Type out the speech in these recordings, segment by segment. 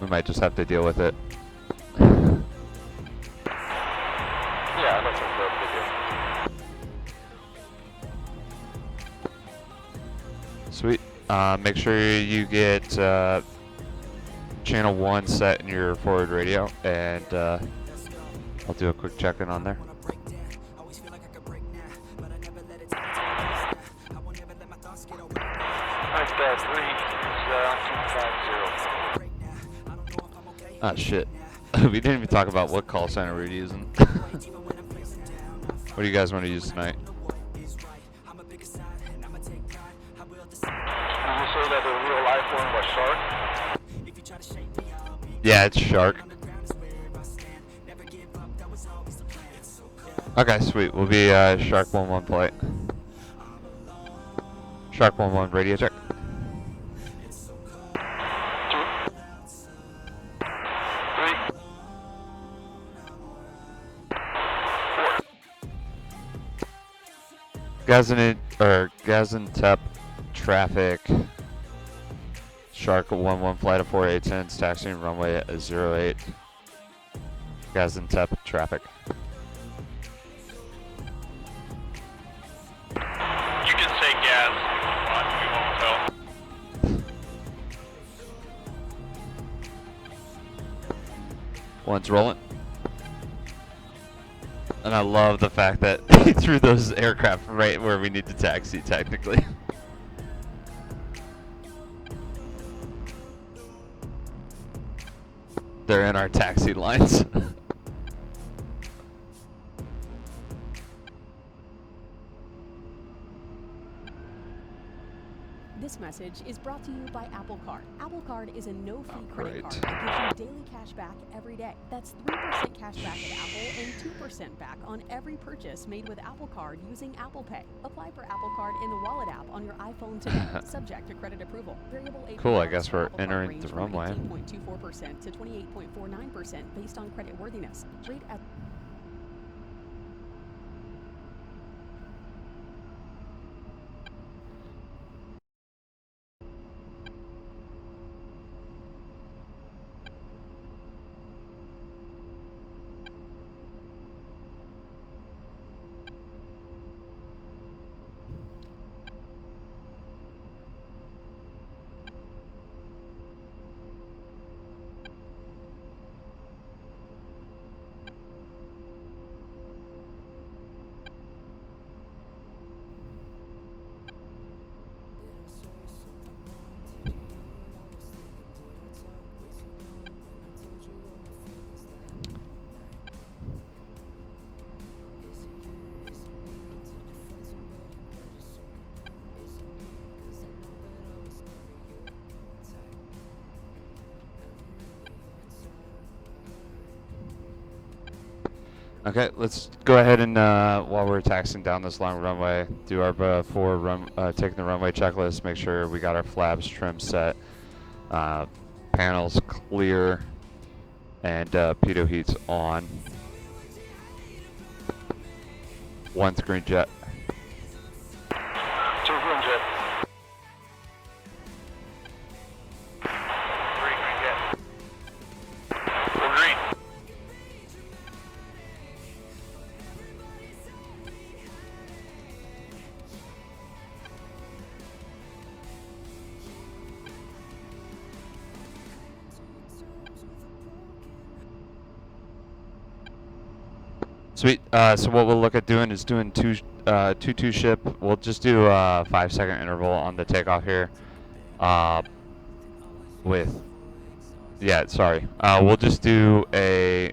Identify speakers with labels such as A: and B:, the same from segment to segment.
A: We might just have to deal with it.
B: Yeah, that's a good video.
A: Sweet. Make sure you get channel 1 set in your forward radio, and I'll do a quick check-in on there. Ah, shit. We didn't even talk about what call center we're using. What do you guys want to use tonight?
B: Did you say that the real life one was Shark?
A: Yeah, it's Shark. Okay, sweet. We'll be Shark 1-1 flight. Shark 1-1 radio check.
B: 2, 3, 4.
A: Gaziantep traffic. Shark 1-1 flight of 4810, taxiing runway at 08. Gaziantep traffic.
B: You can say gas if you want, we won't tell.
A: One's rolling. And I love the fact that he threw those aircraft right where we need to taxi, technically. They're in our taxi lines.
C: This message is brought to you by Apple Card. Apple Card is a no-fee credit card that gives you daily cash back every day. That's 3% cash back at Apple and 2% back on every purchase made with Apple Card using Apple Pay. Apply for Apple Card in the Wallet app on your iPhone today, subject to credit approval. Variable APR
A: Cool, I guess we're
C: Apple Card
A: entering
C: range
A: the
C: from
A: runway.
C: 18.24% to 28.49% based on credit worthiness. Rate at
A: Okay, let's go ahead and while we're taxiing down this long runway, do our taking the runway checklist. Make sure we got our flaps trim set, panels clear, and pitot heats on. 1 green jet.
B: 2 green jet. 3 green jet. 4 green.
A: Sweet. So what we'll look at doing is doing two ship. We'll just do a 5-second interval on the takeoff here. We'll just do a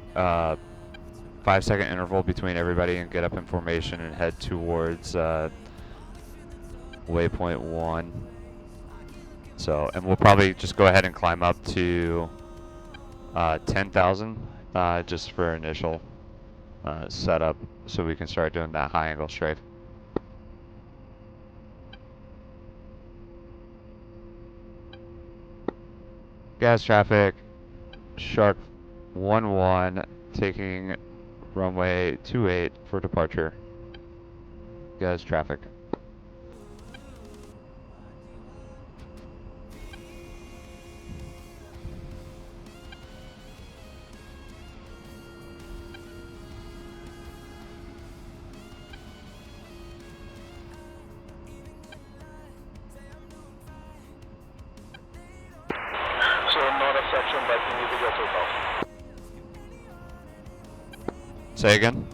A: 5-second interval between everybody and get up in formation and head towards waypoint 1. So, and we'll probably just go ahead and climb up to 10,000 just for initial setup, so we can start doing that high angle strafe. Gas traffic, Shark 1-1, taking runway 28 for departure. Gas traffic. Say again?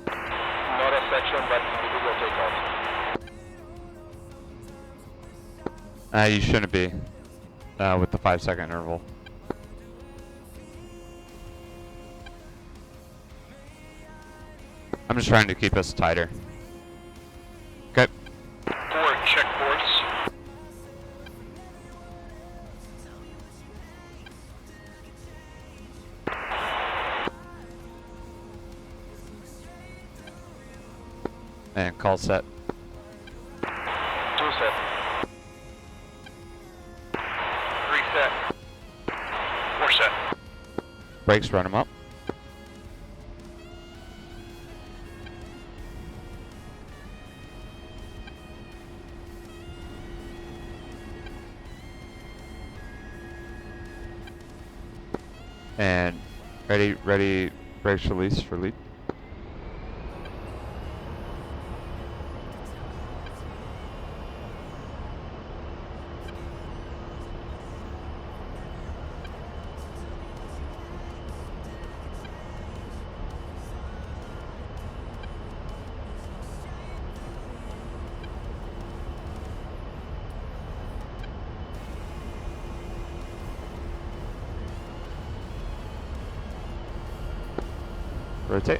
D: Not a section, but individual takeoff.
A: You shouldn't be with the 5-second interval. I'm just trying to keep us tighter. Okay.
B: Forward check ports.
A: And call set.
D: 2 set.
B: 3 set. 4 set.
A: Brakes, run them up. And ready, brakes release for lead. Rotate.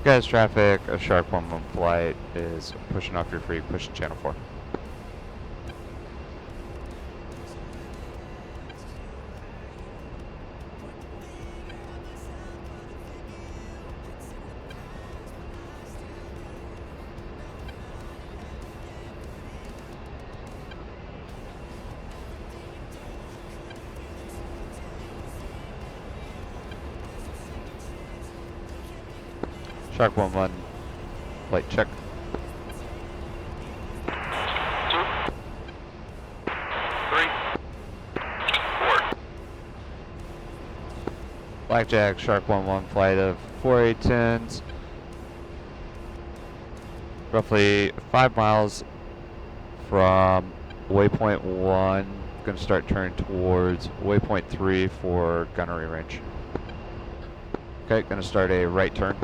A: Guys, traffic, a sharp 1-1 flight is pushing off your free, pushing channel 4. Shark 1-1, flight check.
B: 2. 3. 4.
A: Blackjack, Shark 1-1, flight of 4 A-10s. Roughly 5 miles from waypoint 1. Going to start turning towards waypoint 3 for gunnery range. Okay, going to start a right turn.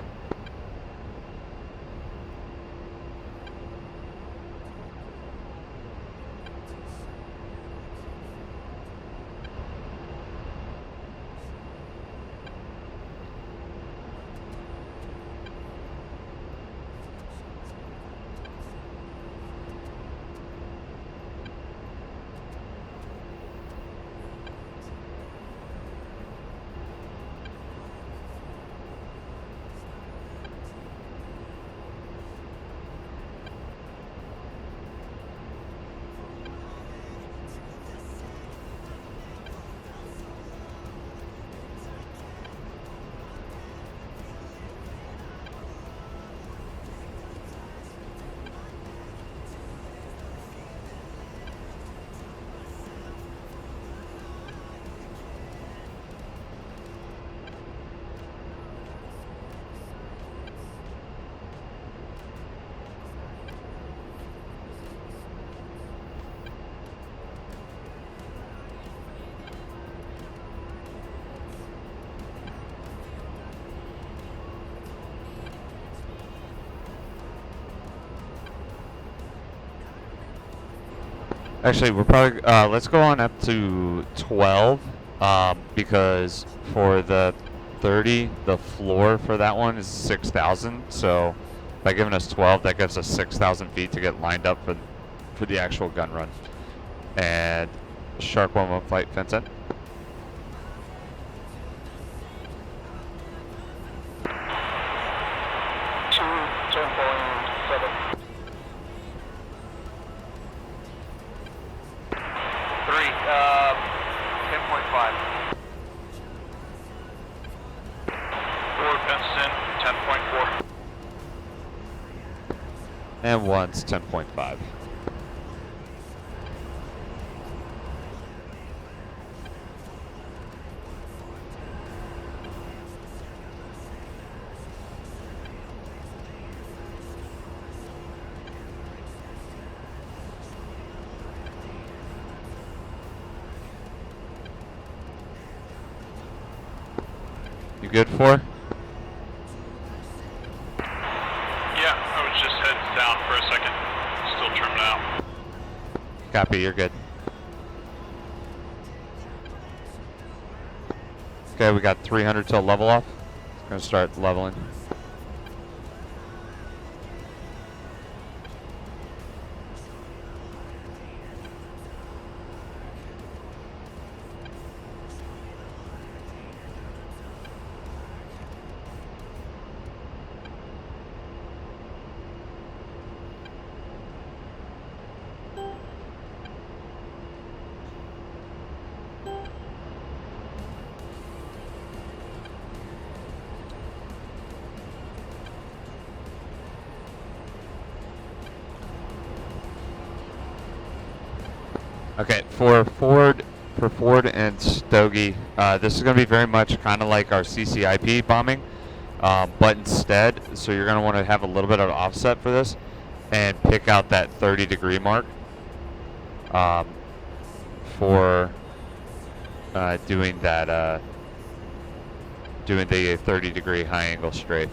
A: Actually, we're probably let's go on up to 12 because for the 30, the floor for that one is 6,000. So by giving us 12, that gives us 6,000 feet to get lined up for the actual gun run. And Shark 11 flight fence in. And one's 10.5. You good for?
B: Down for a second. Still trimming out.
A: Copy, you're good. Okay, we got 300 till level off. Gonna start leveling. Okay, for Ford and Stogie, this is going to be very much kind of like our CCIP bombing, but instead, so you're going to want to have a little bit of offset for this, and pick out that 30-degree mark for doing that, doing the 30-degree high angle strafe.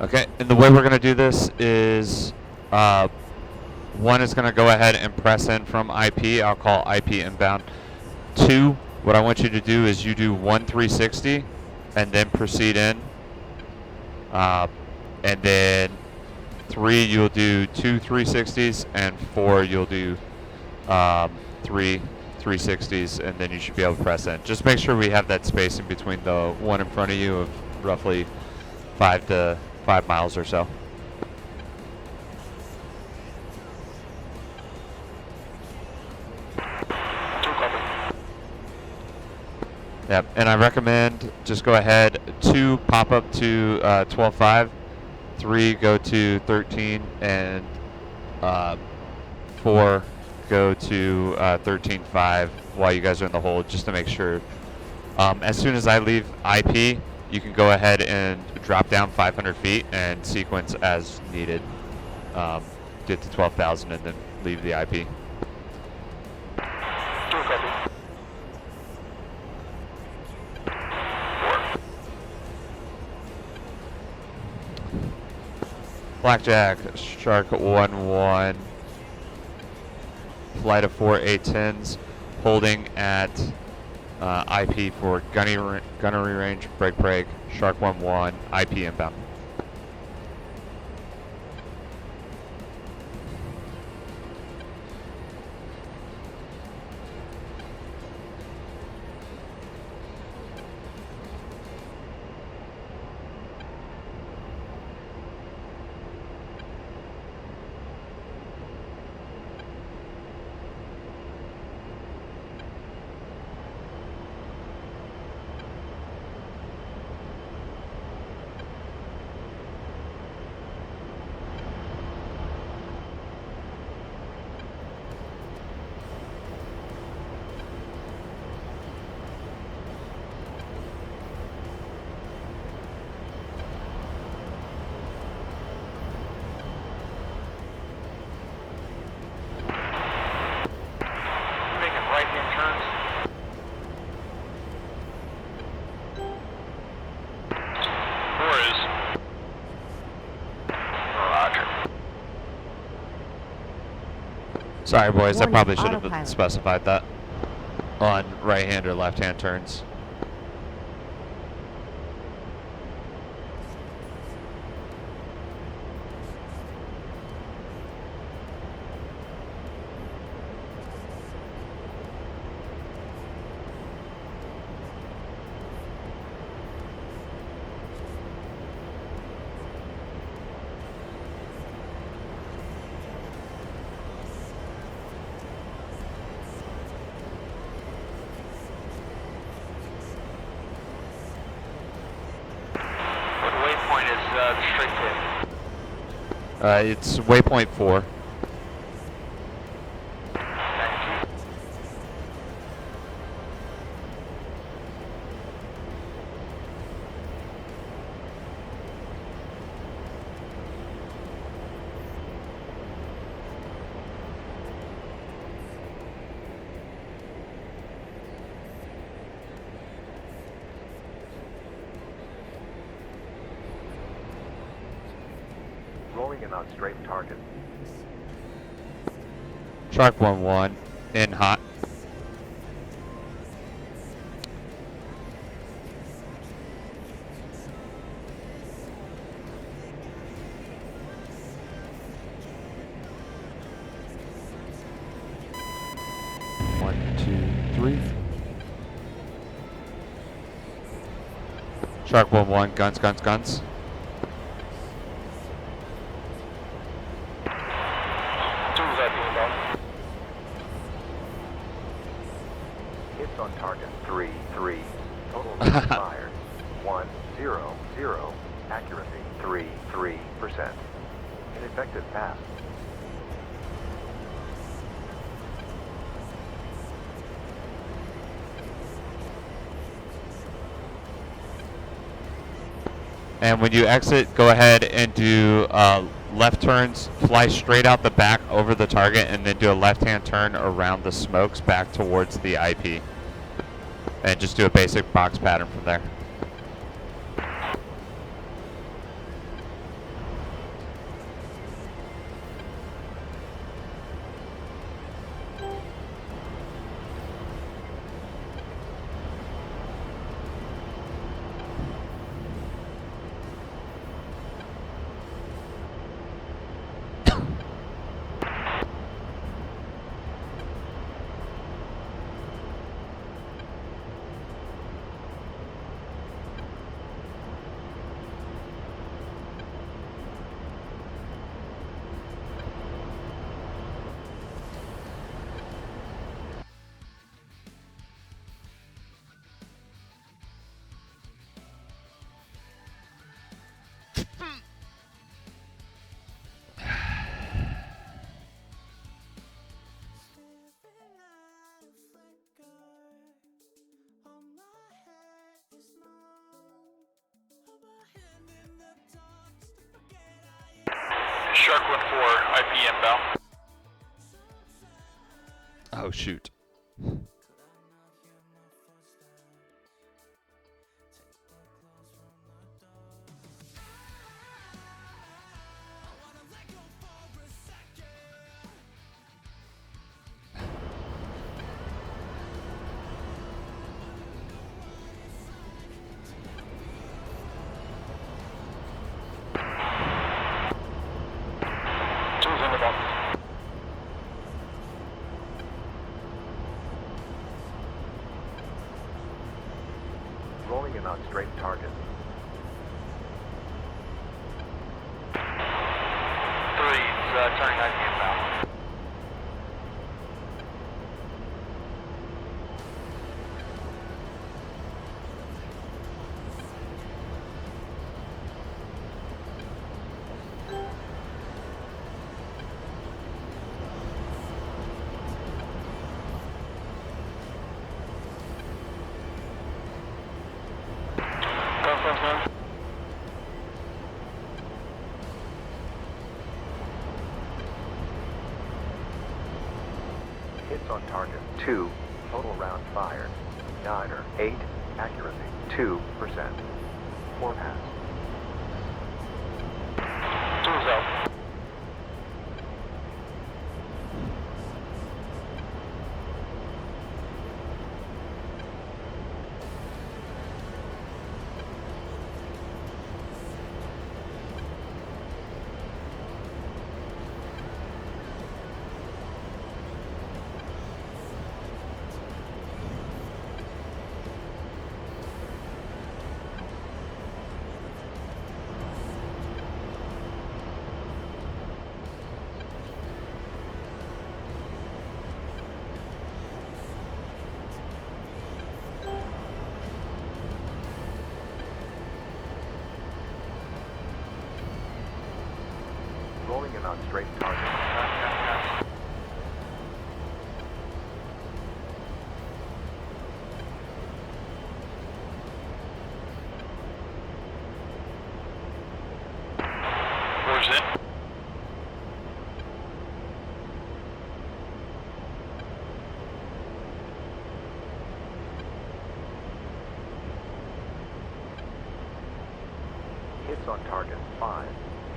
A: Okay, and the way we're going to do this is one is going to go ahead and press in from IP. I'll call IP inbound. 2, what I want you to do is you do 1 360 and then proceed in. And then 3, you'll do 2 360s, and 4, you'll do 3 360s, and then you should be able to press in. Just make sure we have that space in between the one in front of you of roughly 5 miles or so. Yep, and I recommend just go ahead 2 pop up to 12.5, 3 go to 13, and 4 go to 13.5 while you guys are in the hole, just to make sure. As soon as I leave IP, you can go ahead and drop down 500 feet and sequence as needed. Get to 12,000 and then leave the IP. Blackjack, Shark 1-1, flight of 4 A-10s, holding at IP for gunnery range, break, Shark 1-1, IP inbound. Sorry, boys. I
E: Warning,
A: probably should have
E: autopilot.
A: specified that on right-hand or left-hand turns.
D: What waypoint is the straight pit?
A: It's waypoint 4.
D: Thank you.
F: Rolling in on straight target.
A: Shark 1-1 in hot. One, two, three. Shark 1-1, guns, guns, guns.
F: Hits on target 3-3. Total range fired 1-0-0. Accuracy 3-3%. Ineffective pass.
A: And when you exit, go ahead and do left turns, fly straight out the back over the target, and then do a left-hand turn around the smokes back towards the IP. And just do a basic box pattern from there.
B: Shark 1-4, IP inbound.
A: Oh, shoot.
D: Two's in the box.
F: Rolling in on straight target.
D: 3's turning IP inbound. Confirm.
F: Hits on target 2. Total round fired 9 or 8. Accuracy 2%. 4 pass.
D: 2's out.
F: Rolling in on straight target.
B: Where's it?
F: Hits on target 5.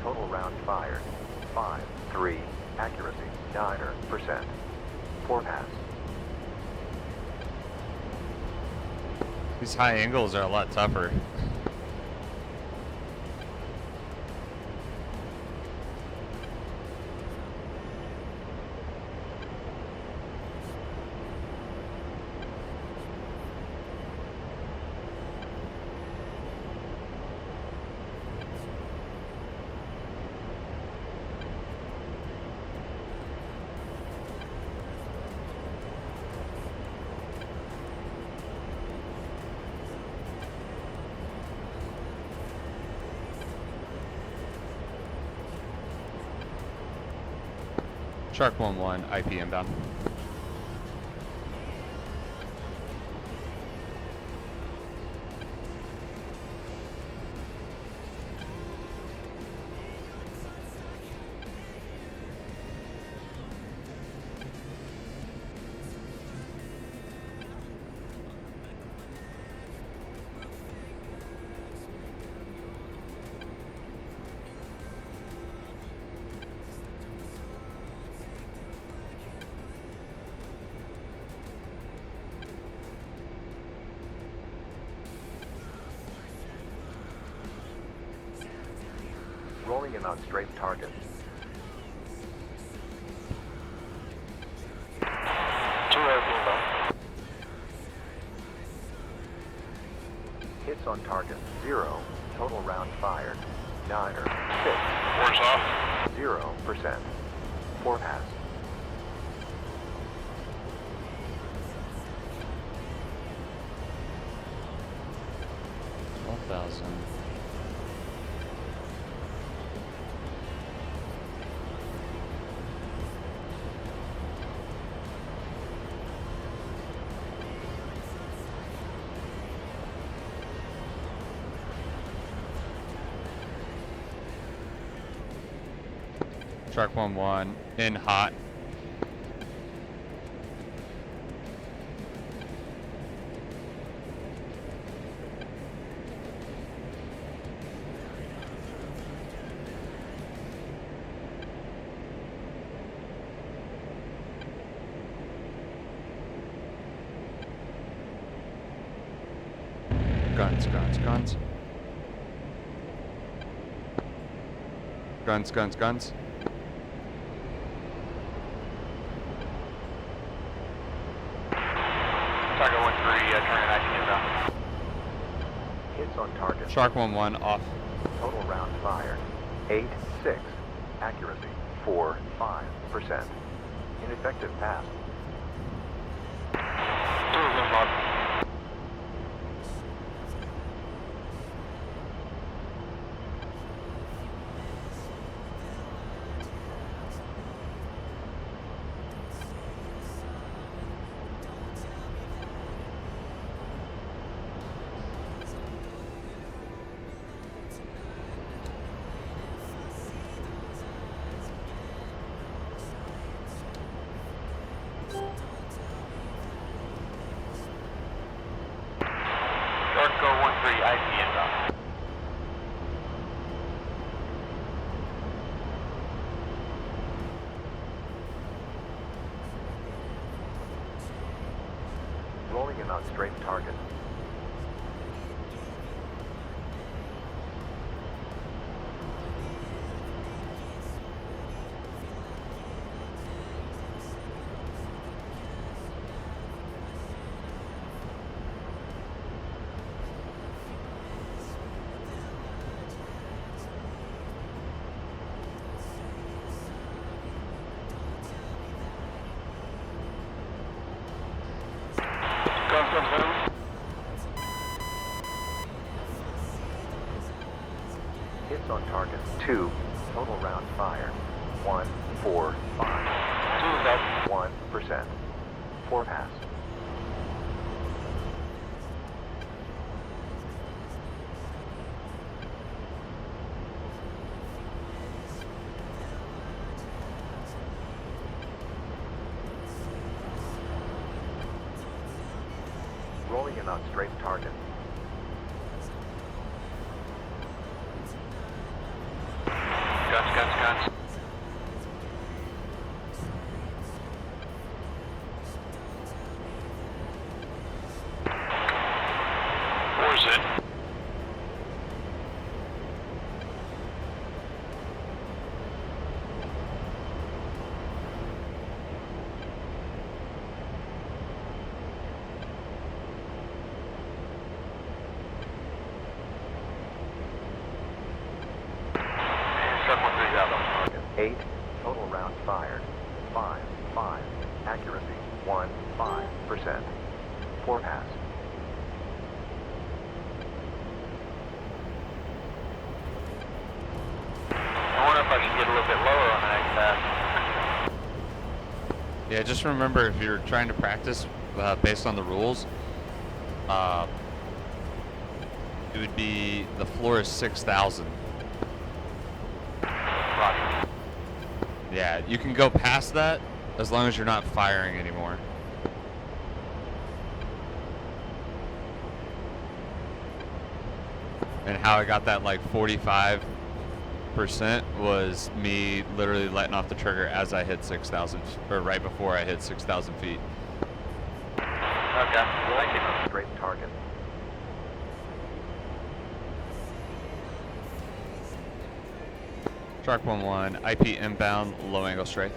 F: Total round fired 5. 3. Accuracy 9%. 4 pass.
A: These high angles are a lot tougher. Shark 1-1, IP inbound.
F: Rolling in on straight target. Hits on target 0. Total round fired 9 or 6.
B: Where's off?
F: 0%. 4 pass.
A: $12,000. Shark 1-1 in hot. Guns, guns, guns. Guns, guns, guns.
D: Target 1-3, turning 19 inbound.
F: Hits on target.
A: Shark 1-1 off.
F: Total round fired 8-6. Accuracy 4.5%. Ineffective pass.
D: Go 1-3, IP inbound.
F: Rolling in on straight target. Hits on target 2. Total round fired 145. 1%. 4 pass. Rolling in on strafe target.
D: Guns.
B: Four's in.
D: Truck 13 out.
F: Target 8. Total round fired. 5. Accuracy 15%. 4 pass.
D: I wonder if I should get a little bit lower on the next pass.
A: Yeah, just remember if you're trying to practice based on the rules, it would be the floor is 6,000.
D: Roger.
A: Yeah, you can go past that as long as you're not firing anymore. And how I got that like 45% was me literally letting off the trigger as I hit 6,000, or right before I hit 6,000 feet.
D: Okay. Thank you.
F: On strafe target.
A: Shark 11, IP inbound, low angle strafe.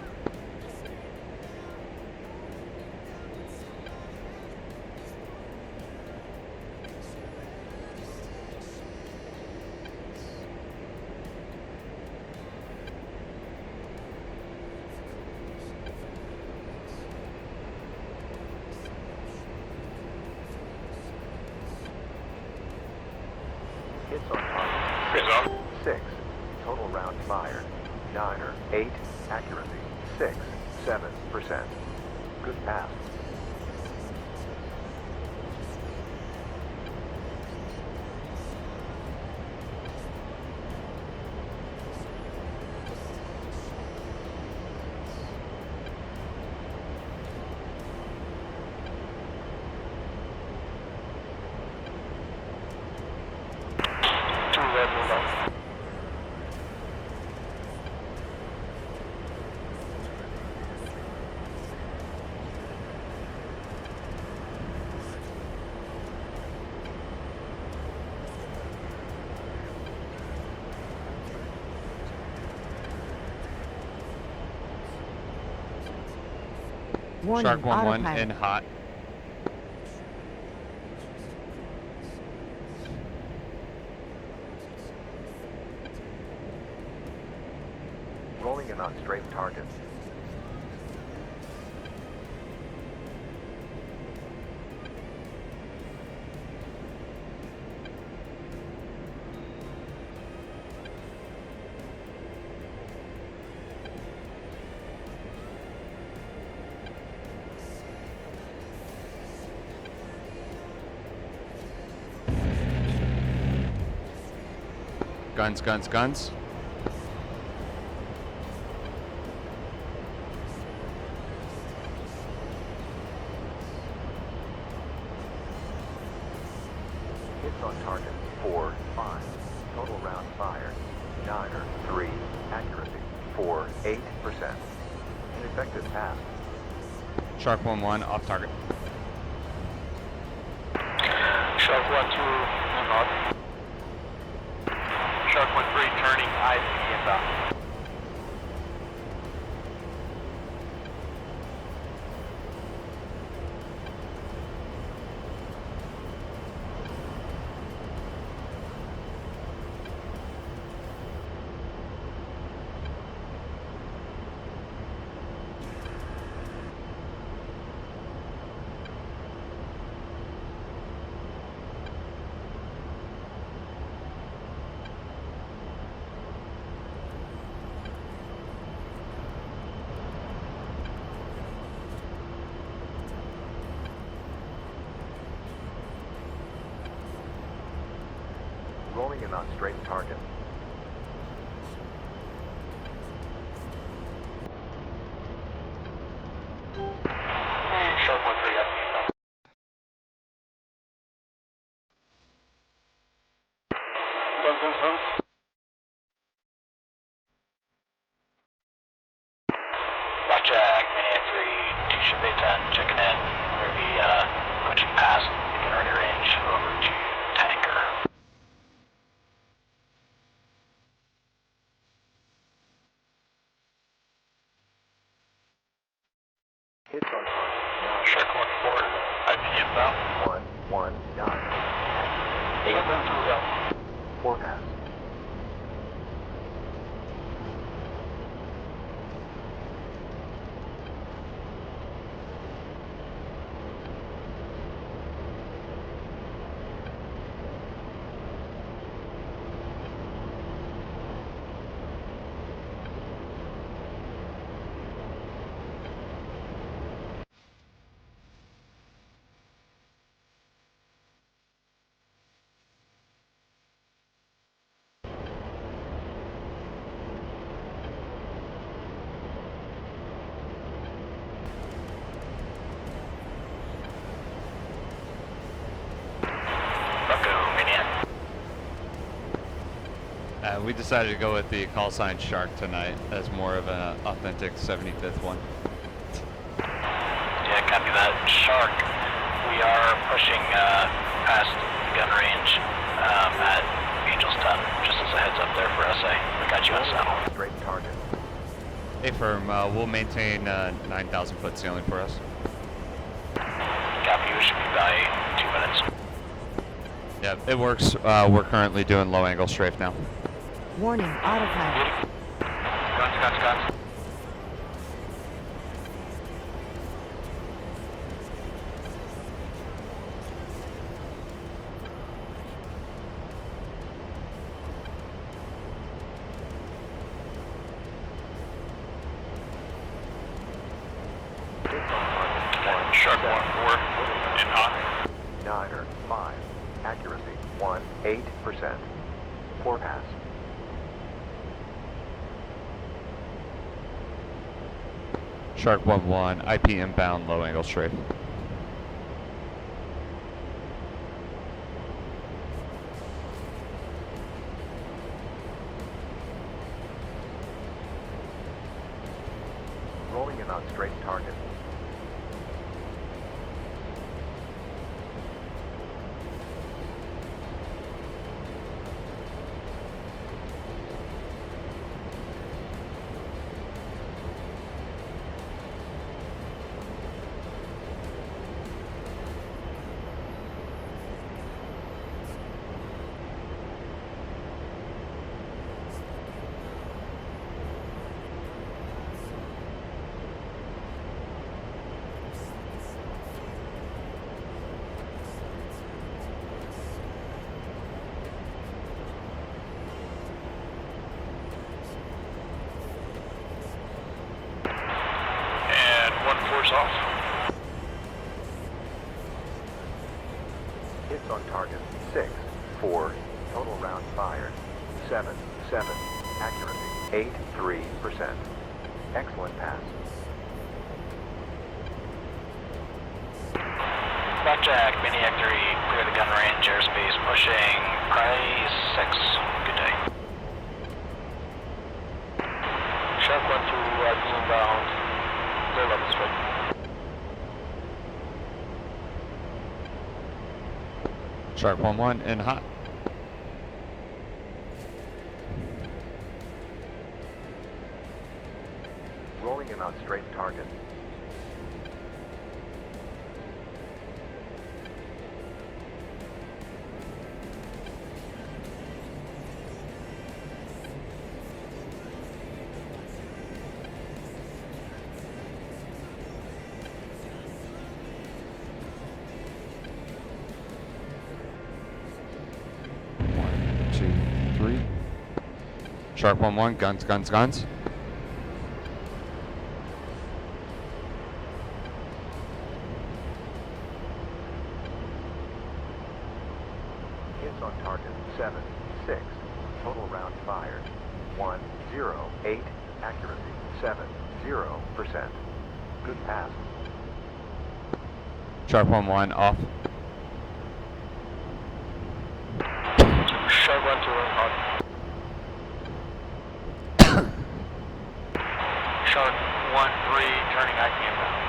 F: Hits on target.
B: He's off.
F: 6. Total round fired. 9 or 8. Accuracy 6. 7%. Good pass.
E: Warning,
A: Shark 11
E: autopilot.
A: in hot.
F: Rolling in on strafe target.
A: Guns.
F: Hits on target 4, 5. Total round fired. 9 or 3. Accuracy 4, 8%. Ineffective pass.
A: Shark 11 off target.
D: Shark 1-2 north. Shark 1-3 turning IC inbound.
F: Rolling in on straight target.
D: Shark 1-3, up. Blackjack, Mini 3, Ship A-10, checking in. We're going to be pushing past the gunnery range over to tanker.
F: Hits on target.
D: Shark 1-4, IP inbound.
F: 119.
D: 8-1-2.
F: 4 pass.
A: We decided to go with the call sign Shark tonight as more of an authentic 75th one.
D: Yeah, copy that. Shark, we are pushing past gun range at Angel's 10, just as a heads up there for SA. We got you on saddle.
F: Straight target.
A: Hey firm, we'll maintain 9,000 foot ceiling for us.
D: Copy, we should be by 2 minutes.
A: Yeah, it works. We're currently doing low angle strafe now.
E: Warning, autopilot.
D: Guns. Shark 1-4, in hot.
F: 9 or 5. Accuracy 18%. 4 pass.
A: Shark 1-1, IP inbound, low angle strafe.
F: Rolling in on straight target.
D: Off.
F: Hits on target 6, 4. Total round fired 7, 7. Accuracy 83%. Excellent pass.
D: Blackjack, Maniac 3, clear the gun range, airspace pushing, price 6. Good day. Shark 1-2, inbound, low level strike.
A: Shark 1-1 and hot.
F: Rolling in on straight target.
A: Shark 1-1, guns.
F: Hits on target 7, 6. Total round fired 108. Accuracy 70%. Good pass.
A: Sharp 1-1 off.
D: Sharp 1-2 on. Shark 1-3 turning IP inbound.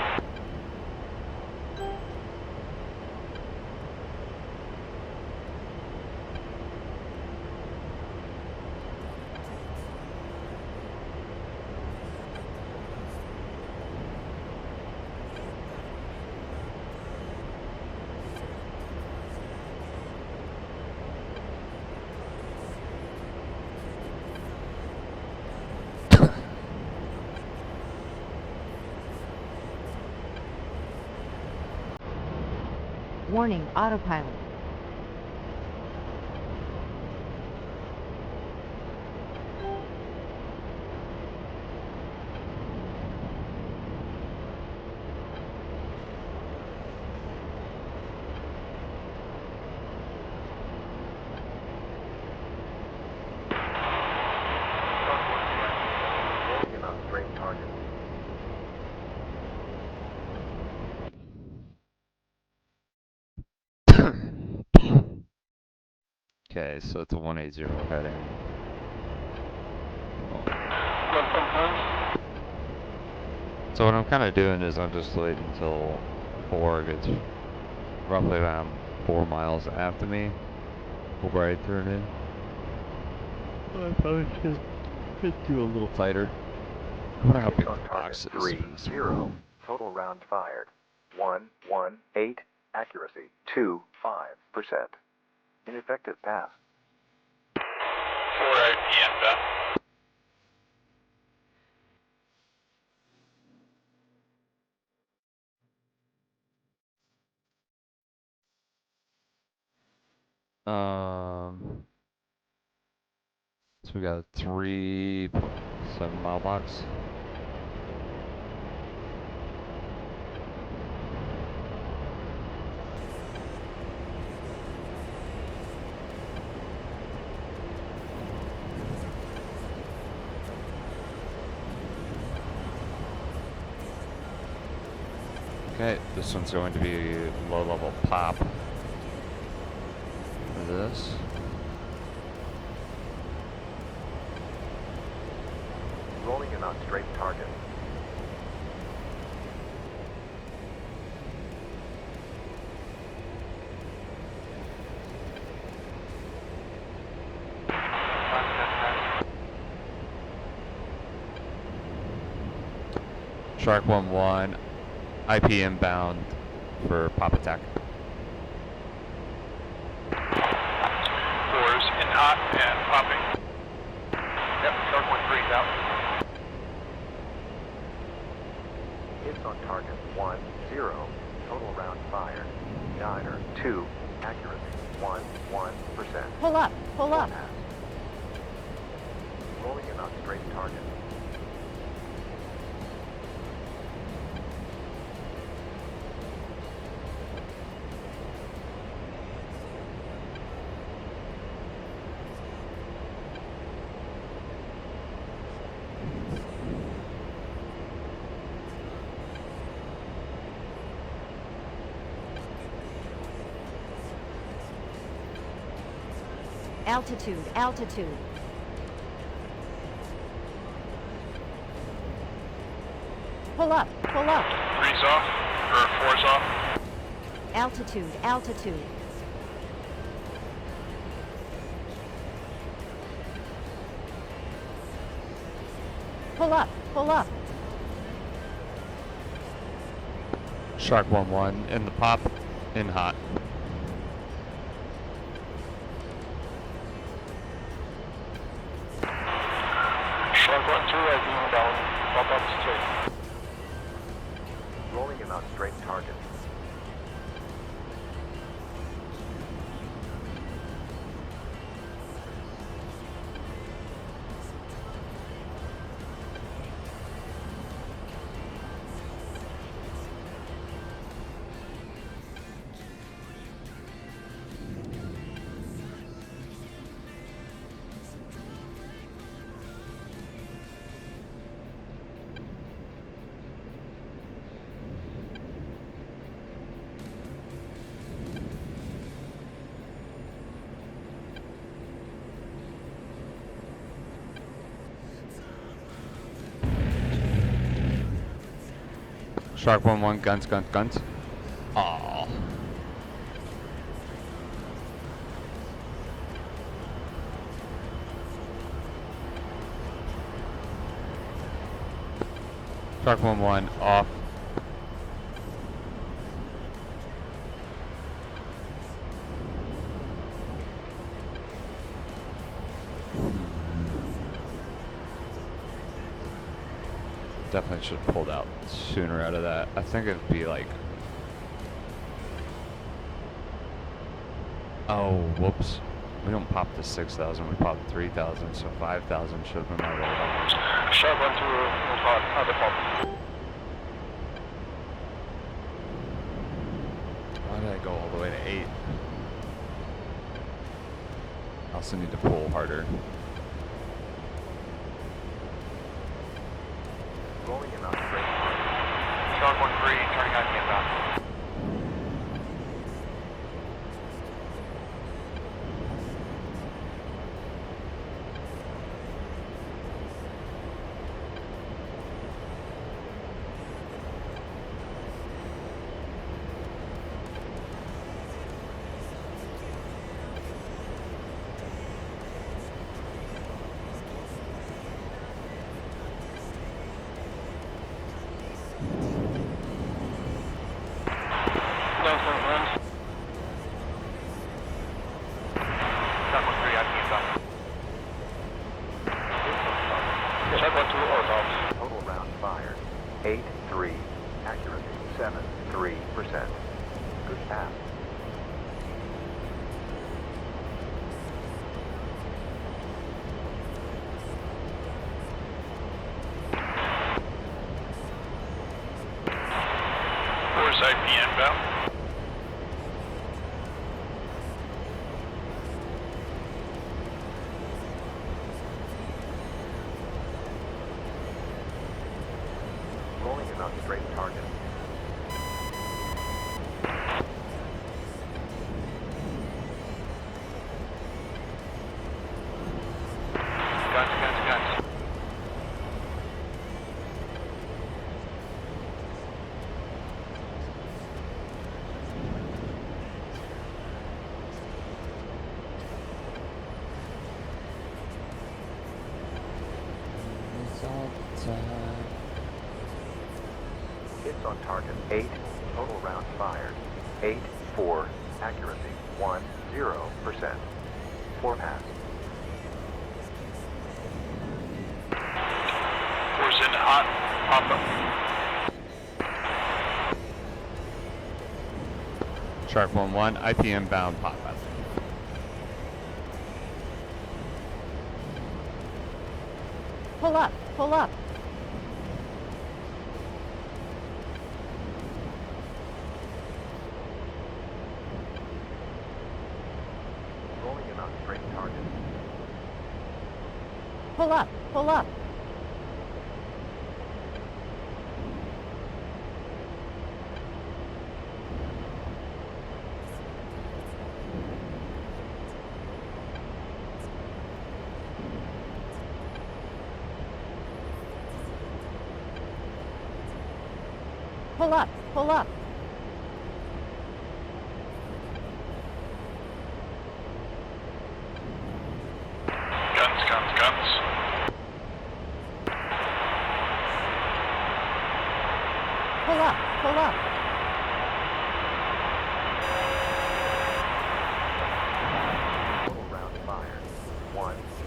E: Warning, autopilot.
F: Rolling in on straight target.
A: Okay, so it's a 180 heading. So what I'm kind of doing is I'm just waiting until 4 gets roughly around 4 miles after me before I turn in. Well, I probably should do a little tighter. I wonder how
F: Hits
A: big
F: on
A: the box
F: target
A: is.
F: 3-0. Total round fired 118. Accuracy 25%. Ineffective pass.
B: 4 IP inbound.
A: So we got a 3.7 mile box. Okay, this one's going to be low level pop. For this.
F: Rolling in on straight target.
A: Shark 1-1, IP inbound for pop attack.
B: 4's in hot and popping. Yep, Shark 1-3's out.
F: Hits on target 1-0. Total round fired 9-2. Accuracy 11%.
E: Pull up, pull up.
F: Pass. Rolling in on straight target.
E: Altitude, altitude. Pull up, pull up.
B: 3's off, or 4's off.
E: Altitude, altitude. Pull up, pull up.
A: Shark 1-1 in the pop, in hot.
D: Shark 1-2 IP inbound. Pop-up Strafe.
F: Rolling in on straight target.
A: Shark 1-1, guns, guns, guns. Aww. Shark 1-1, off. Definitely should have pulled out sooner out of that. I think it'd be like... Oh, whoops. We don't pop the 6,000, we pop 3,000, so 5,000 should have been my roll.
B: Shark 1 to other pop.
A: Why did I go all the way to 8? I also need to pull harder.
F: Rolling in on straight.
B: Shark 1-3, turning IPM bound.
F: Total round fired. 8-3. Accuracy 73%. Good pass.
B: Where's IPM bound?
F: Rolling in on straight target.
B: Guns, guns, guns.
F: Hits on target. 8. Total round fired. 8-4. Accuracy 10%. 4 pass.
B: Where's in hot? Pop-up.
A: Shark 1-1, IPM bound, pop up.
E: Pull up, pull up.
F: Rolling in on straight target.
E: Pull up, pull up. Pull up, pull up.
B: Guns, guns, guns.
E: Pull up, pull up.
F: Total round fired.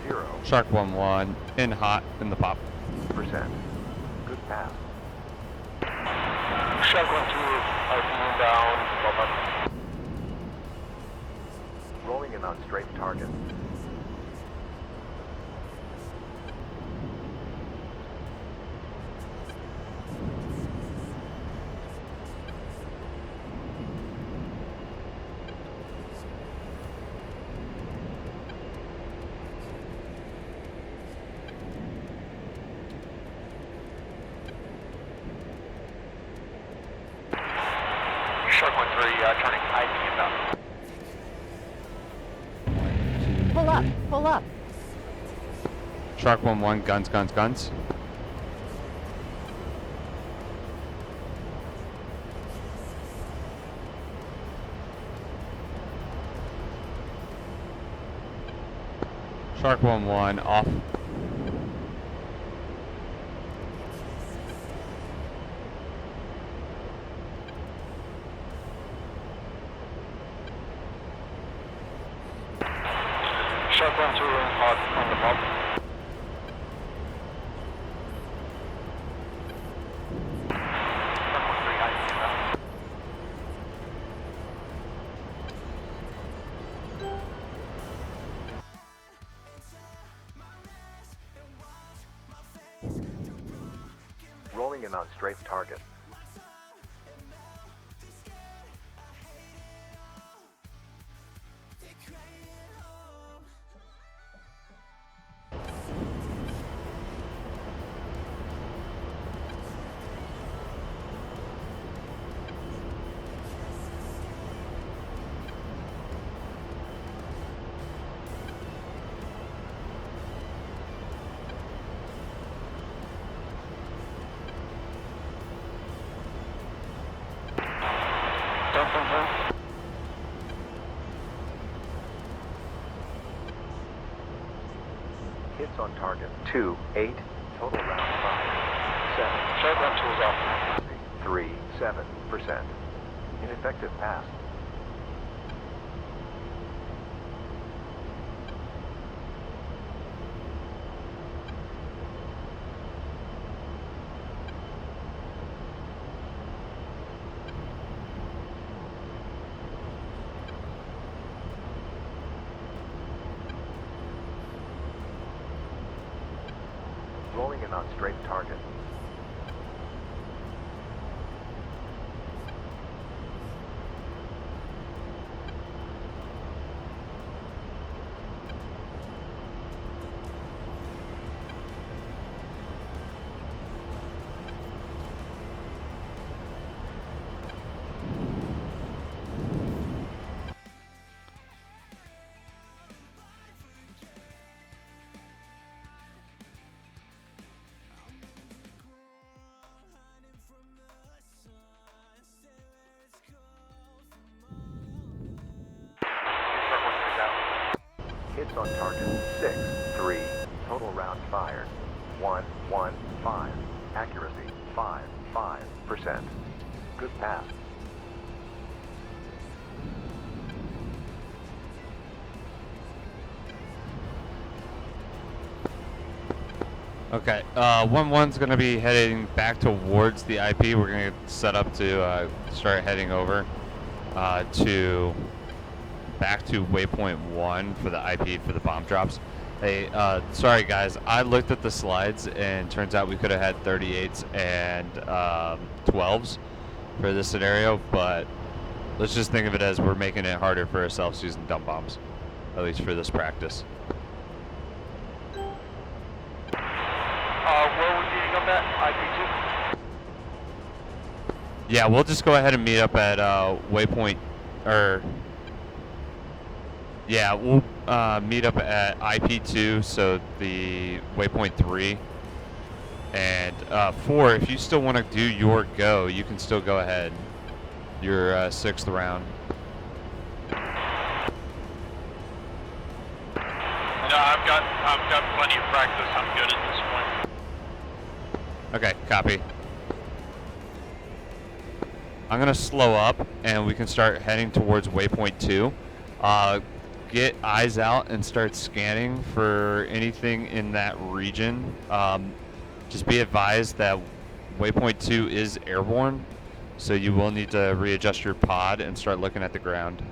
F: 1-0%.
A: Shark 1-1, in hot, in the pop.
F: Good pass.
B: Shark 1-2, IPM down, pop-up.
F: Rolling in on straight target.
B: Shark 1-3, turning IPM down.
E: Pull up, pull up.
A: Shark 1-1, guns, guns, guns. Shark 1-1 off.
B: Shark 1-2 on the pop. Shark 1-3, high inbound.
F: Rolling in on strafe target.
B: Dun.
F: Hits on target. 2, 8. Total round 5. 7.
B: Shark 1-2 is off.
F: 3, 7%. Ineffective pass. Rolling in on strafe target.
B: Shark 1-3's out.
F: Hits on target. 6, 3. Total round fired. 1, 1, 5. Accuracy. 5, 5%. Good pass.
A: Okay, 1-1's going to be heading back towards the IP. We're going to set up to start heading over to back to Waypoint 1 for the IP for the bomb drops. Hey, sorry guys, I looked at the slides and turns out we could have had 38s and 12s for this scenario, but let's just think of it as we're making it harder for ourselves using dumb bombs, at least for this practice.
B: Where are we meeting up at? IP2?
A: Yeah, we'll just go ahead and meet up at Waypoint, or yeah, we'll meet up at IP2, so the Waypoint 3, and 4. If you still want to do your go, you can still go ahead. Your 6th round.
B: No, I've got plenty of practice. I'm good at this point.
A: Okay, copy. I'm gonna slow up, and we can start heading towards Waypoint 2. Get eyes out and start scanning for anything in that region. Just be advised that Waypoint 2 is airborne, so you will need to readjust your pod and start looking at the ground.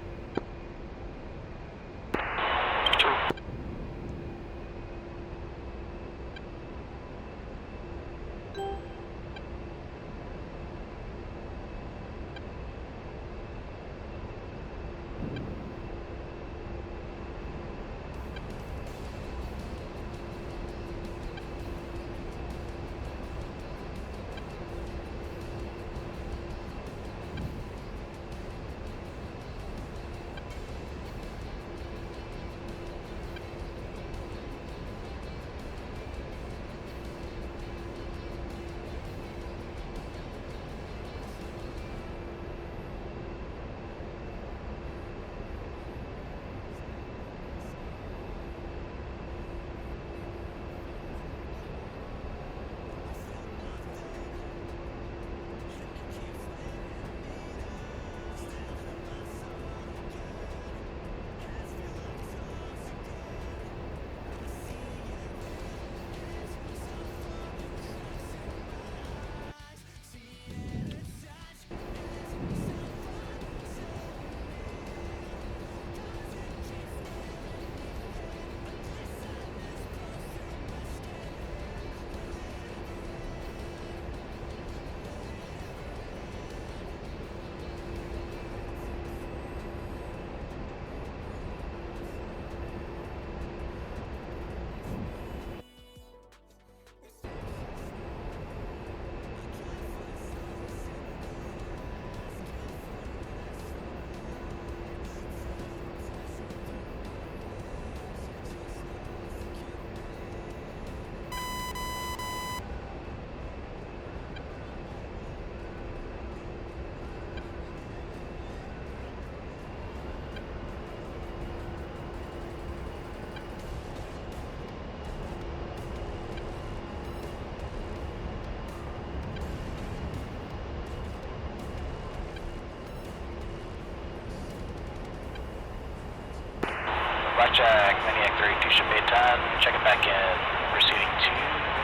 D: Maniac 32 should be 10, checking back in, proceeding to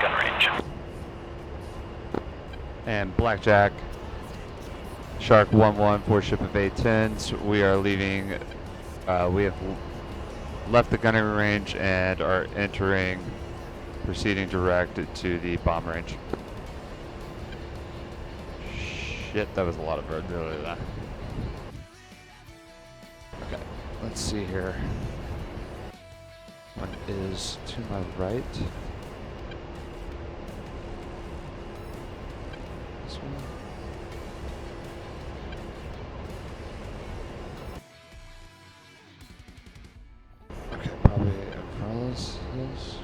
D: gun range.
A: And Blackjack, Shark 1-1 for ship of A-10s. We are leaving, we have left the gunnery range and are proceeding direct to the bomb range. Shit, that was a lot of bird. Okay, let's see here. One is to my right. This one. Okay, probably across this.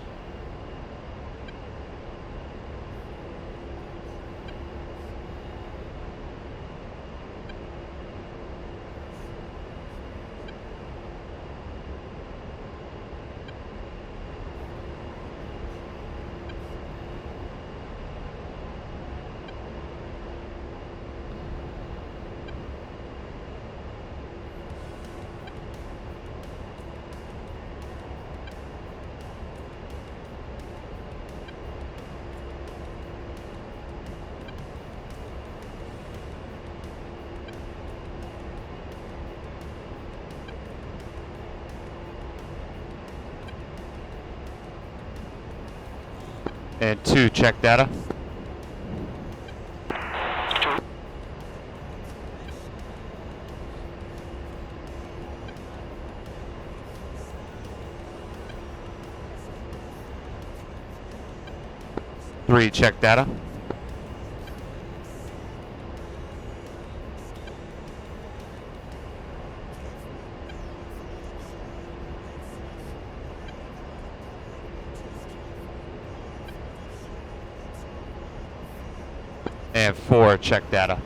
A: And 2, check data. Three, check data. And 4, check data.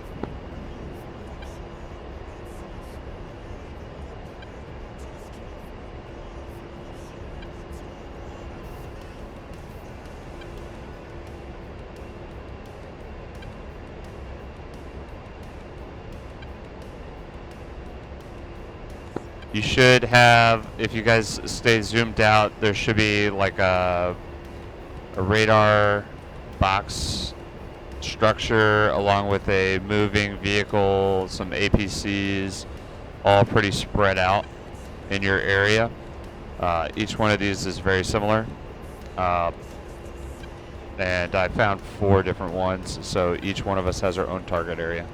A: You should have, if you guys stay zoomed out, there should be like a radar box structure along with a moving vehicle, some APCs, all pretty spread out in your area. Each one of these is very similar. And I found 4 different ones, so each one of us has our own target area.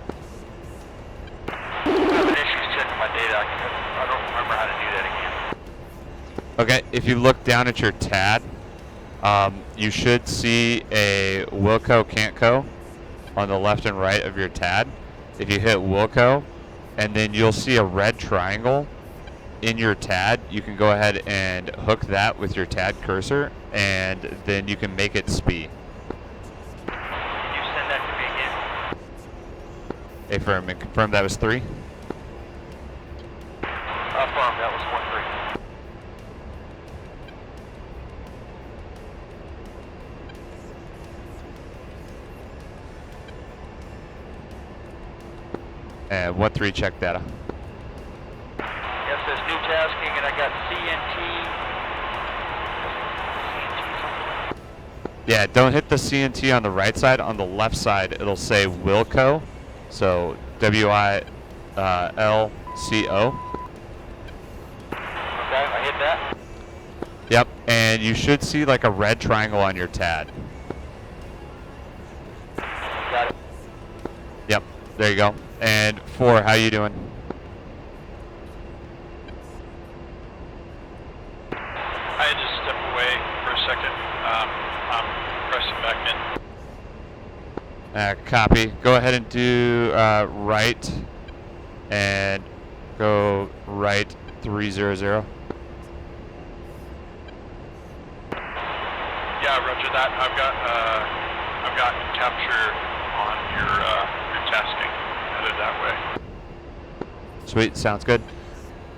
B: I have an issue checking my data. I don't remember how to do that again.
A: Okay, if you look down at your TAD, you should see a Wilco Cantco on the left and right of your TAD. If you hit Wilco, and then you'll see a red triangle in your TAD, you can go ahead and hook that with your TAD cursor, and then you can make it SPI.
B: Can you send that to me again?
A: Affirm, and confirm that was 3.
B: Affirm, that was 1-3.
A: And 1-3, check data.
B: Yes, there's new tasking, and I got CNT.
A: Yeah, don't hit the CNT on the right side. On the left side, it'll say Wilco. So WILCO.
B: Okay, I hit that.
A: Yep, and you should see like a red triangle on your TAD.
B: Got it.
A: Yep, there you go. And 4, how you doing?
B: I had to step away for a second. I'm pressing back in.
A: Copy. Go ahead and do right, and go right 300.
B: Yeah, roger that. I've got capture on your tasking. Headed that way.
A: Sweet, sounds good.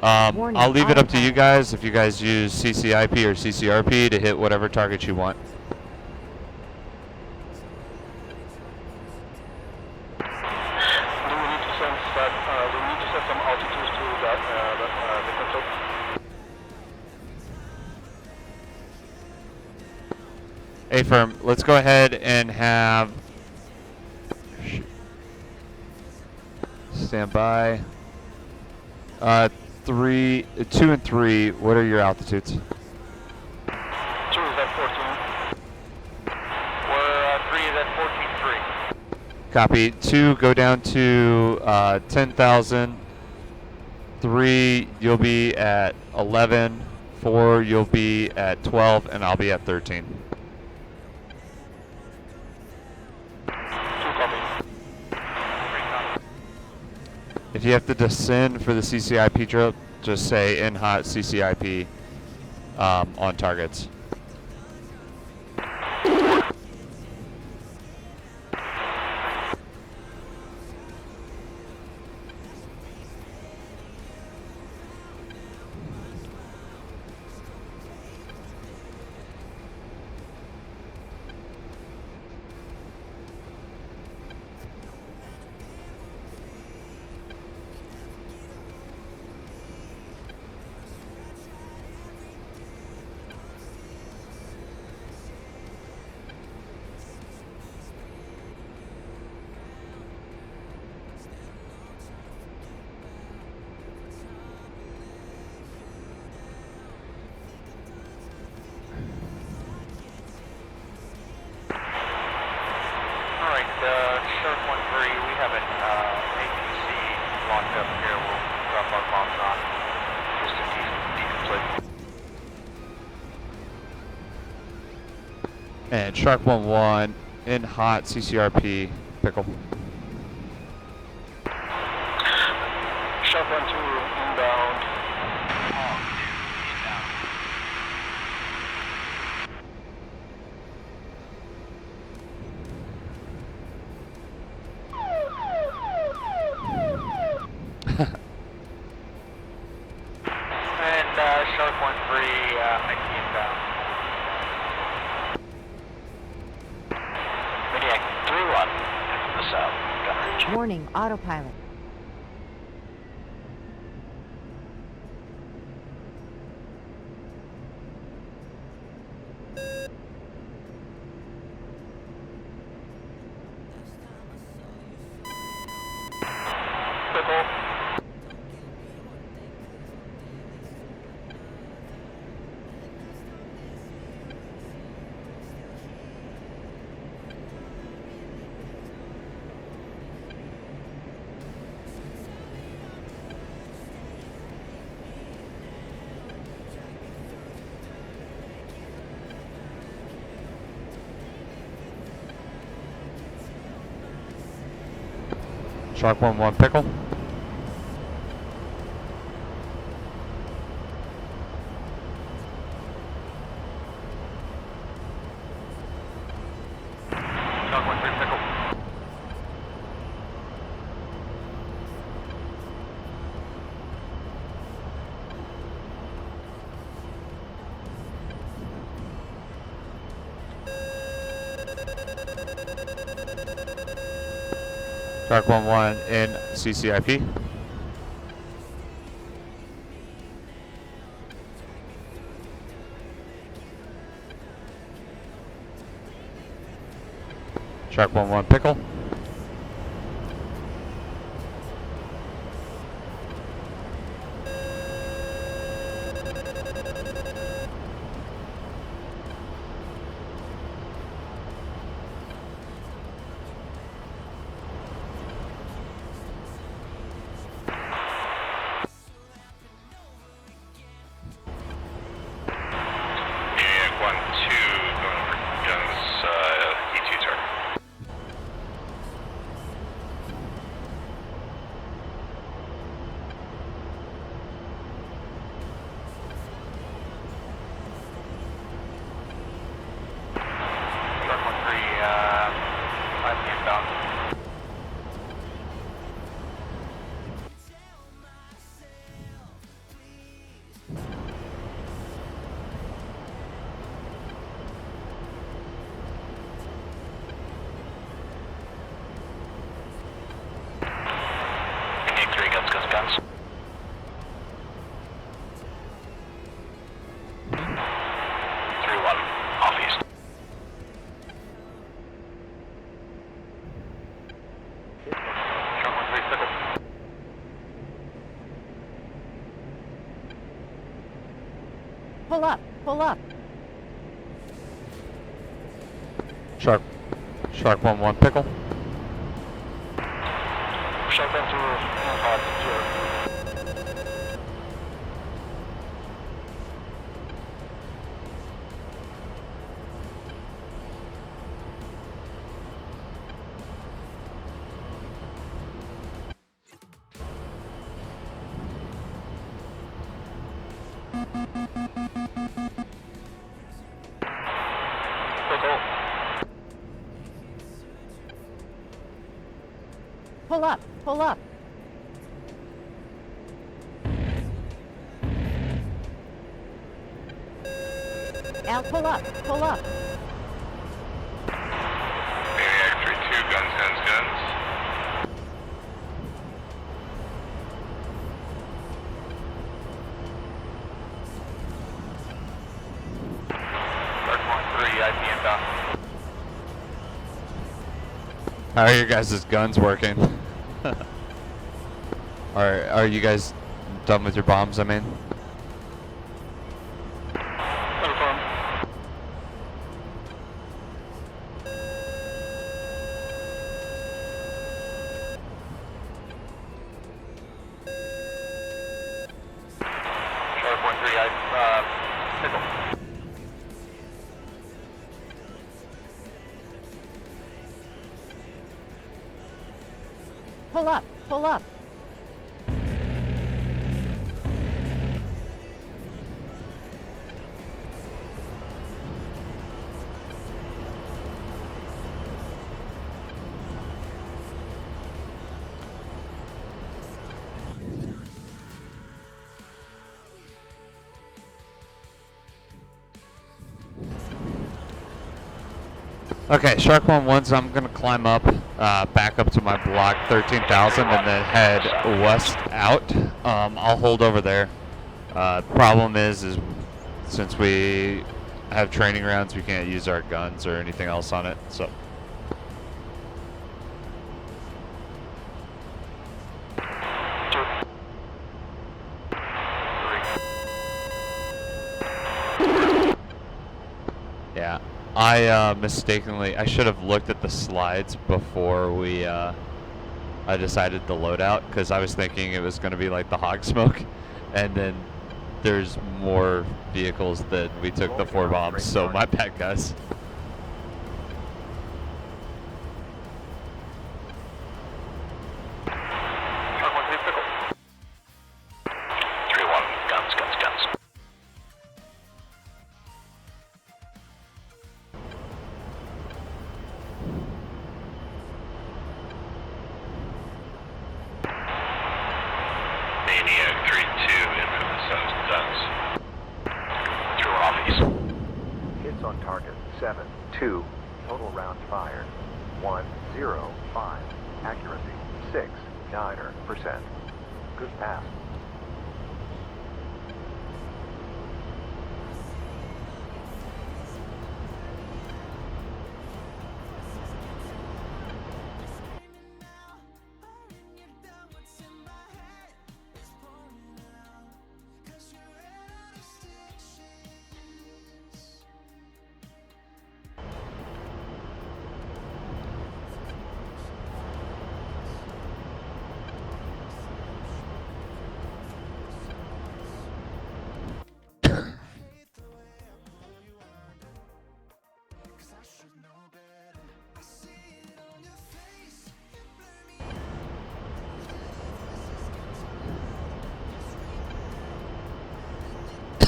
E: Warning,
A: I'll leave it up to you
E: autopilot.
A: guys if you guys use CCIP or CCRP to hit whatever target you want.
B: Do we need to set some altitudes to that the console?
A: A-firm, let's go ahead and have... Stand by. 2 and 3, what are your altitudes?
D: 2 is at 14. We're 3 is at 14.3.
A: Copy. 2, go down to 10,000. 3, you'll be at 11. 4, you'll be at 12, and I'll be at 13.
D: 2 copy. 3 copy.
A: If you have to descend for the CCIP drill, just say in hot CCIP on targets.
D: Shark 1-3, we have an A-10C locked up here. We'll drop our bombs on just to deconflict.
A: And Shark 1-1 in hot CCRP Pickle.
D: Shark 1-2 inbound. And Shark 1-3, Mickey inbound. Maniac 3-1 from the south, gun range.
E: Warning, autopilot.
D: Pickle.
A: Shark 1-1 Pickle.
D: Shark 1-3 Pickle.
A: Shark 1-1 in CCIP. Shark 1-1 Pickle.
B: Maniac 1-2 going for guns, E2 target.
D: Shark 1-3, 5 inbound.
E: Pull up.
A: Shark 1-1 Pickle.
D: Shark 1 through
E: Pull up. Pull up. Al, pull up. Pull up.
B: Maniac 3-2, guns. Shark 1-3, IP inbound.
A: How are your guys' guns working? Are you guys done with your bombs, I mean?
D: Confirm. Shark 1-3, Pickle.
E: Pull up. Pull up.
A: Okay, Shark 1-1, so I'm gonna climb up, back up to my block 13,000 and then head west out. I'll hold over there. Problem is since we have training rounds, we can't use our guns or anything else on it, so. Yeah, I mistakenly, I should have looked at the slides before we, I decided to load out, because I was thinking it was going to be like the hog smoke, and then there's more vehicles that we took the 4 bombs, so my bad, guys.
D: Shark 1-3, Pickle. 3-1, guns.
B: Maniac 3-2, infamous host, guns.
D: 3-1 office.
F: Hits on target 7-2. Total rounds fired 105. Accuracy 69%. Good pass.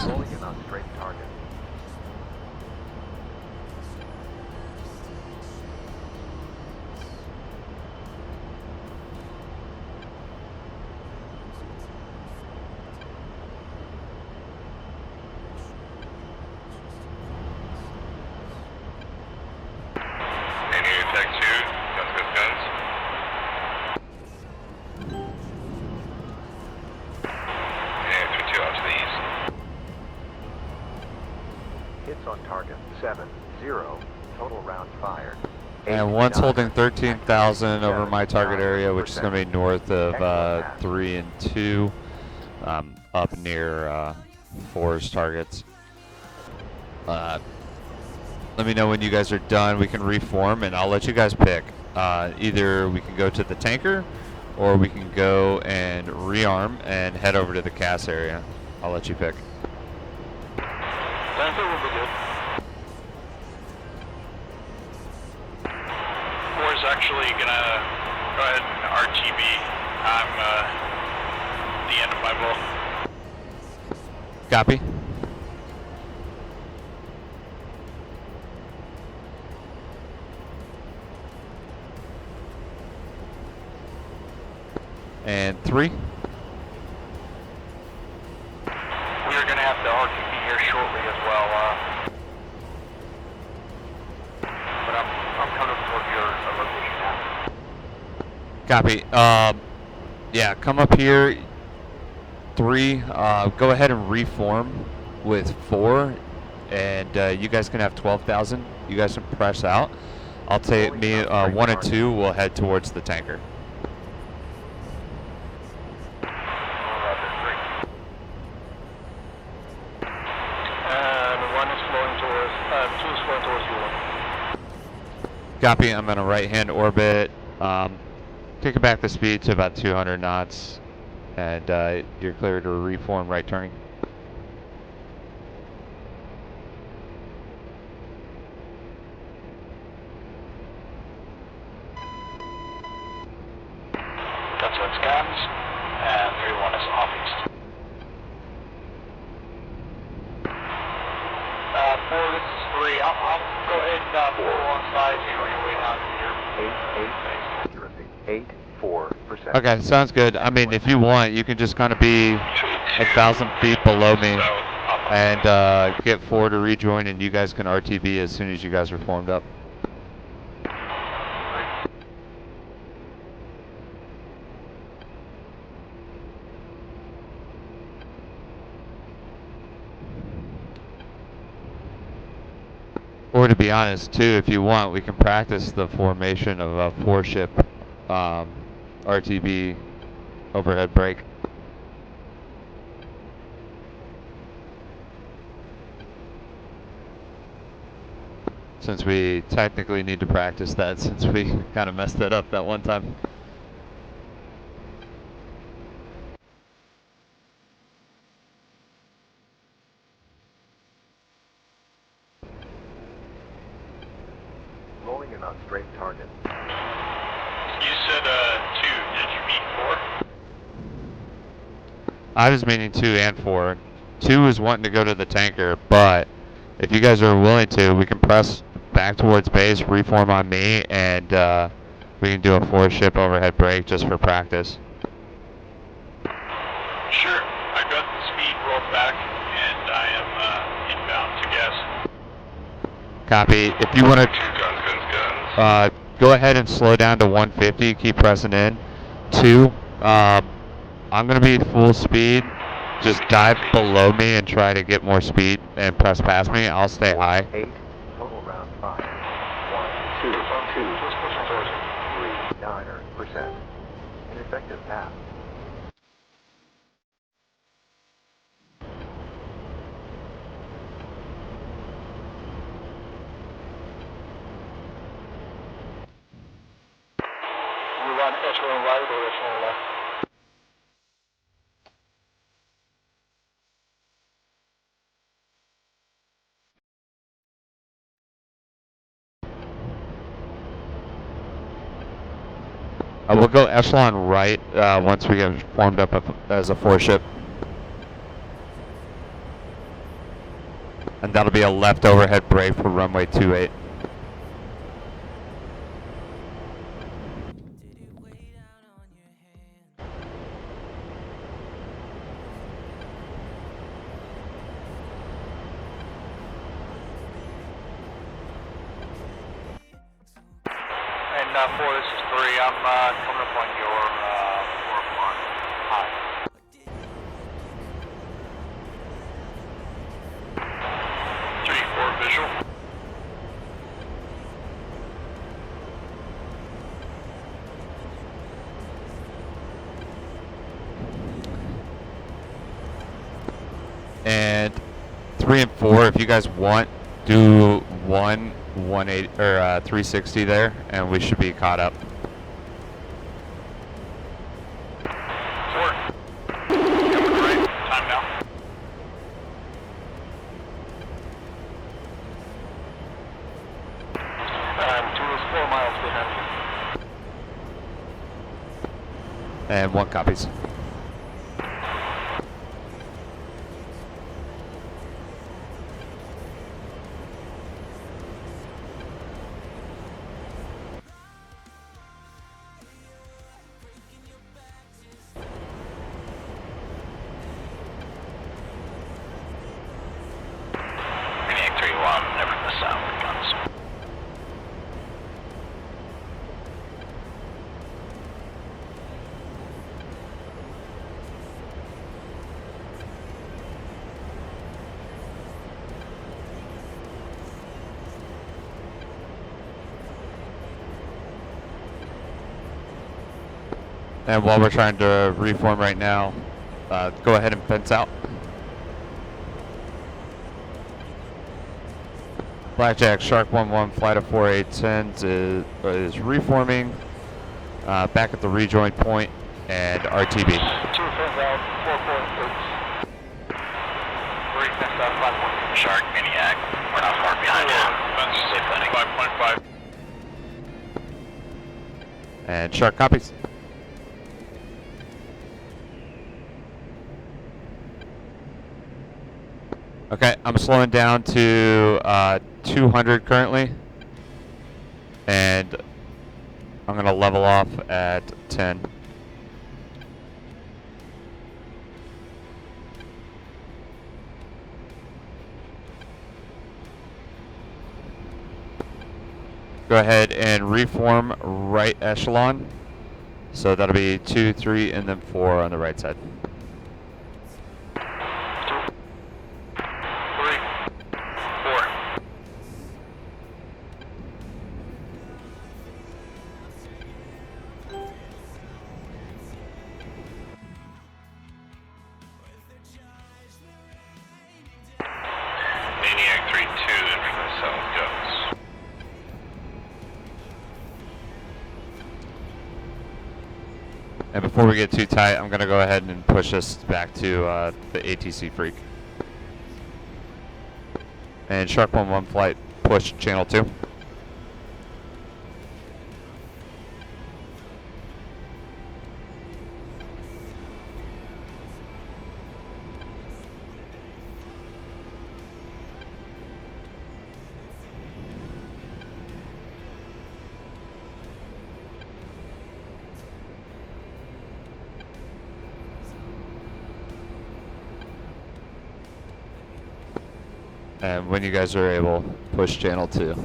F: Rolling in on straight target.
B: Maniac Tech 2, guns. Maniac 3-2 out to the east.
F: Hits on target 7-0. Total rounds fired.
A: And one's
F: 89.
A: holding 13,000 over my target area, which is going to be north of 3 and 2, up near 4's targets. Let me know when you guys are done. We can reform, and I'll let you guys pick. Either we can go to the tanker, or we can go and rearm and head over to the CAS area. I'll let you pick.
D: Tanker will be good.
B: 4 is actually gonna go ahead and RTB. I'm the end of my bowl.
A: Copy. And 3.
D: We are going to have the RTB here shortly as well. But I'm coming toward your location now.
A: Copy. Yeah, come up here. 3. Go ahead and reform with 4, and you guys can have 12,000. You guys can press out. I'll take me 1 and 2. We'll head towards the tanker. Copy. I'm on a right-hand orbit. Kicking back the speed to about 200 knots, and you're clear to reform right turning.
D: That's what scans, and 3-1 is off east. 4, this is 3. I'll go ahead and pull alongside you on your way down here.
F: 84%.
A: Okay, sounds good. I mean, if you want, you can just kind of be 1,000 feet below me and get 4 to rejoin, and you guys can RTB as soon as you guys are formed up. Or to be honest, too, if you want, we can practice the formation of a 4-ship RTB overhead brake. Since we technically need to practice that, since we kind of messed it up that one time.
F: Rolling in on straight target.
B: You said 2. Did you mean 4?
A: I was meaning 2 and 4. 2 is wanting to go to the tanker, but if you guys are willing to, we can press back towards base, reform on me, and we can do a 4-ship overhead brake just for practice.
B: Sure. I got the speed rolled back, and I am inbound to gas.
A: Copy. If you want to
B: Guns.
A: go ahead and slow down to 150, keep pressing in. 2, I'm going to be full speed. Just dive below me and try to get more speed and press past me. I'll stay high.
F: 8, total round 5. 1, 2, 2, 3, 9%. Ineffective path.
D: We run echelon right or echelon left?
A: We'll go echelon right once we get formed up as a 4-ship. And that'll be a left overhead brake for runway 28.
D: And 4, this is 3. I'm coming up on your 4-1. Hi.
B: 3-4 visual.
A: And 3 and 4, if you guys guys want, do 180 or 360 there, and we should be caught up.
B: 4. Coming right. Time now.
D: Two is 4 miles behind you.
A: And 1 copies.
D: Maniac 3-1, never miss out with guns.
A: And while we're trying to reform right now, go ahead and fence out. Blackjack, Shark 1-1, flight of 4 A-10s is reforming back at the rejoin point and RTB.
D: 2 fins out, 4.6. 3 fins out, 5.6. Shark, Maniac, we're not far behind you. Safe landing.
B: 5.5.
A: And Shark copies. Okay, I'm slowing down to 200 currently, and I'm gonna level off at 10. Go ahead and reform right echelon. So that'll be 2, 3, and then 4 on the right side.
B: 2, 3, 4. Maniac 3-2 in from the south goes.
A: And before we get too tight, I'm gonna go ahead and push us back to the A-10C freak. And Shark 1-1 flight, push channel 2. And when you guys are able, push channel 2.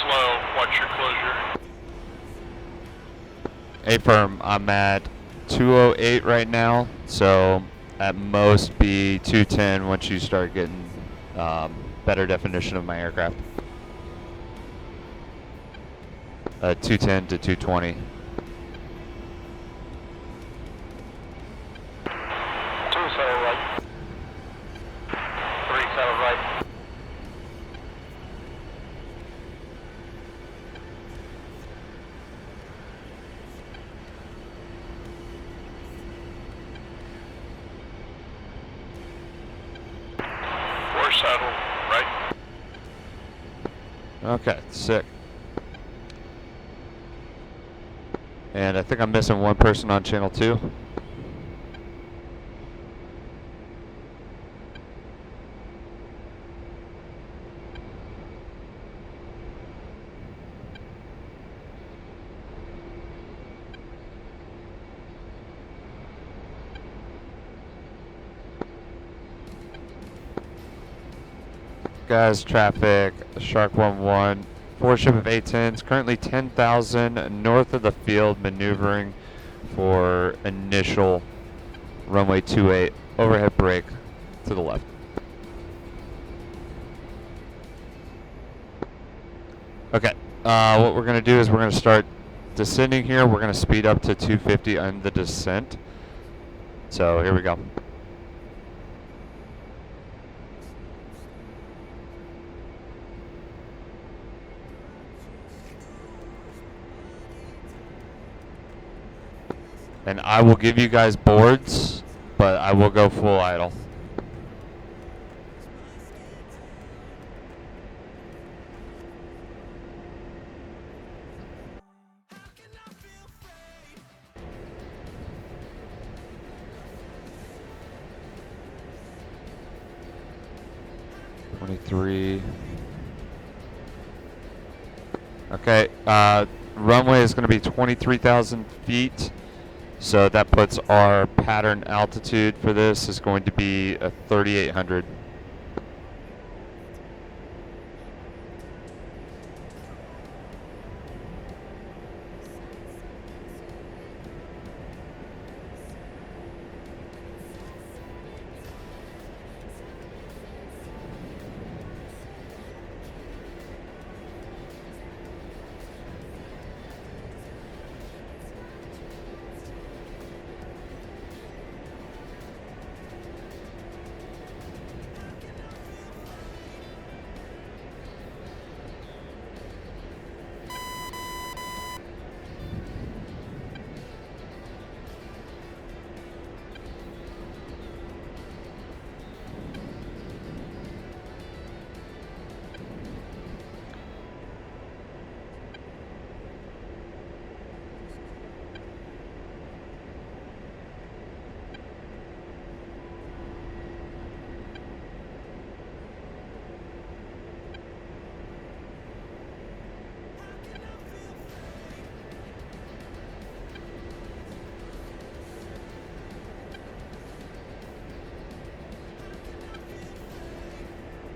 B: Slow, watch your closure.
A: A-firm, I'm at 208 right now, so at most be 210 once you start getting better definition of my aircraft. 210 to 220.
D: 2 settle right. 3 settle right.
B: Saddle, right.
A: Okay, sick. And I think I'm missing one person on channel 2. Guys, traffic, Shark 1-1, 4-ship of A-10s, currently 10,000 north of the field, maneuvering for initial runway 28, overhead brake to the left. Okay, what we're going to do is we're going to start descending here. We're going to speed up to 250 on the descent. So here we go. And I will give you guys boards, but I will go full idle. Okay, runway is going to be 23,000 feet. So that puts our pattern altitude for this is going to be a 3,800.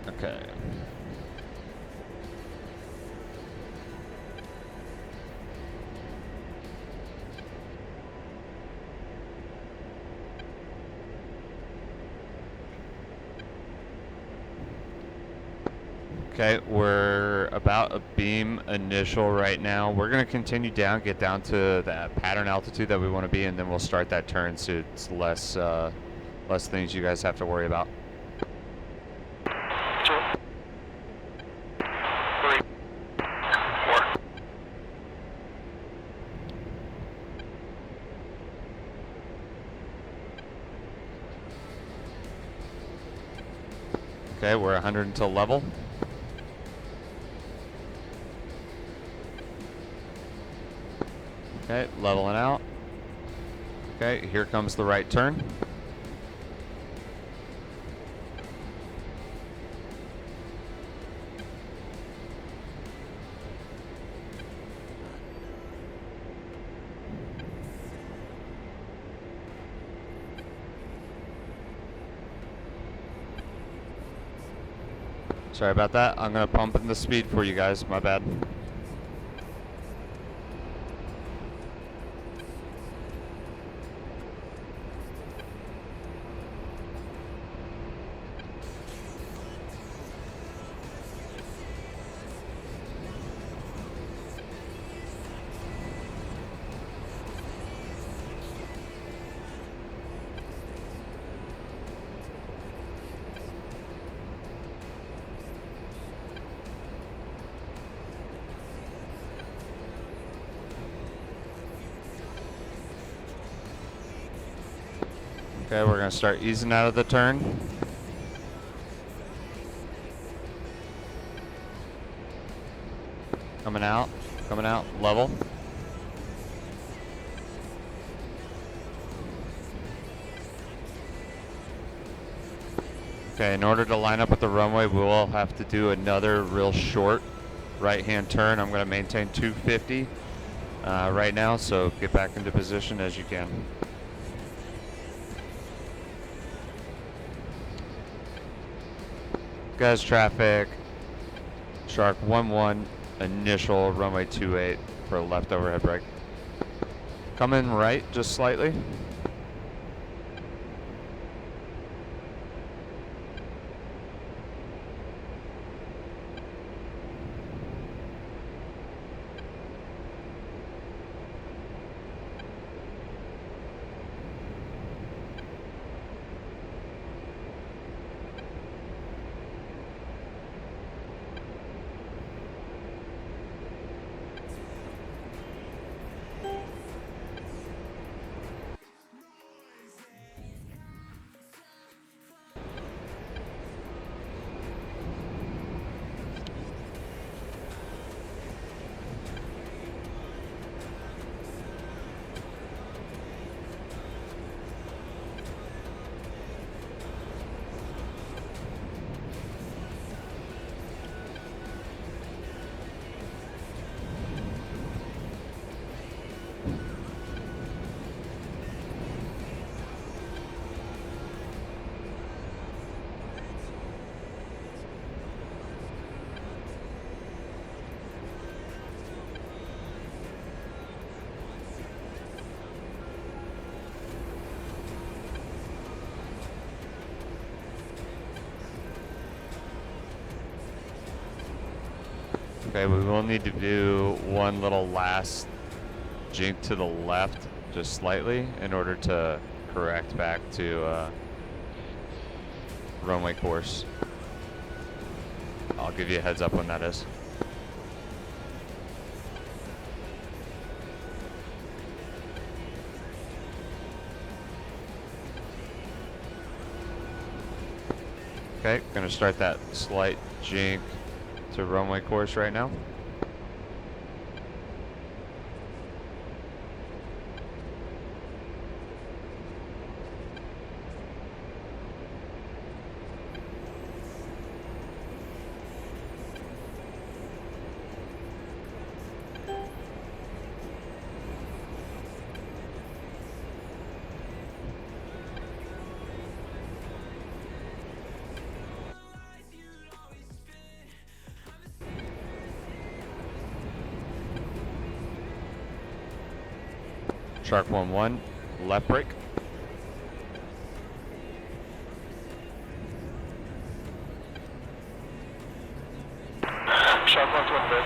A: Okay. Okay, we're about a beam initial right now. We're going to continue down, get down to that pattern altitude that we want to be, and then we'll start that turn so it's less things you guys have to worry about. Okay, we're 100 until level. Okay, leveling out. Okay, here comes the right turn. Sorry about that. I'm going to pump in the speed for you guys. My bad. Okay, we're going to start easing out of the turn. Coming out, level. Okay, in order to line up with the runway, we will have to do another real short right-hand turn. I'm going to maintain 250 right now, so get back into position as you can. Guys, traffic. Shark 11, initial runway 28 for left overhead brake. Come in right, just slightly. Okay, we will need to do one little last jink to the left, just slightly, in order to correct back to runway course. I'll give you a heads up when that is. Okay, gonna start that slight jink to runway course right now. Shark 11, left brake.
B: Shark 1 brake.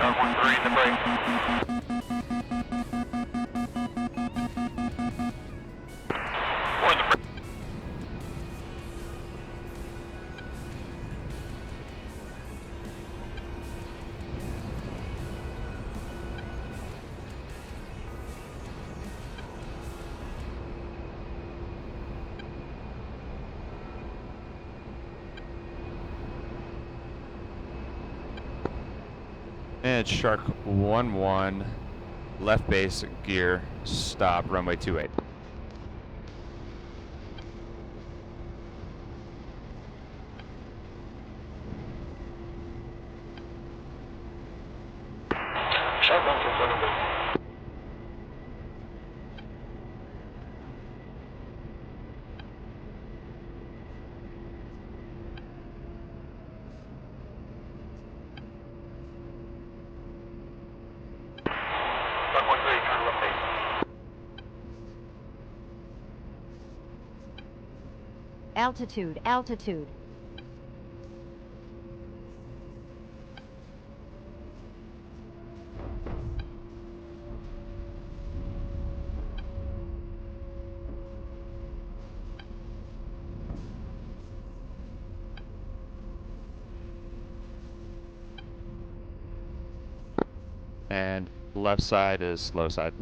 B: Shark 1-3 in the brake. 4 in the brake.
A: And Shark 11, left base gear, stop, runway 28.
B: Shark 1 brake. Shark 1-3, turn left base.
E: Altitude, altitude.
A: And left side is slow side.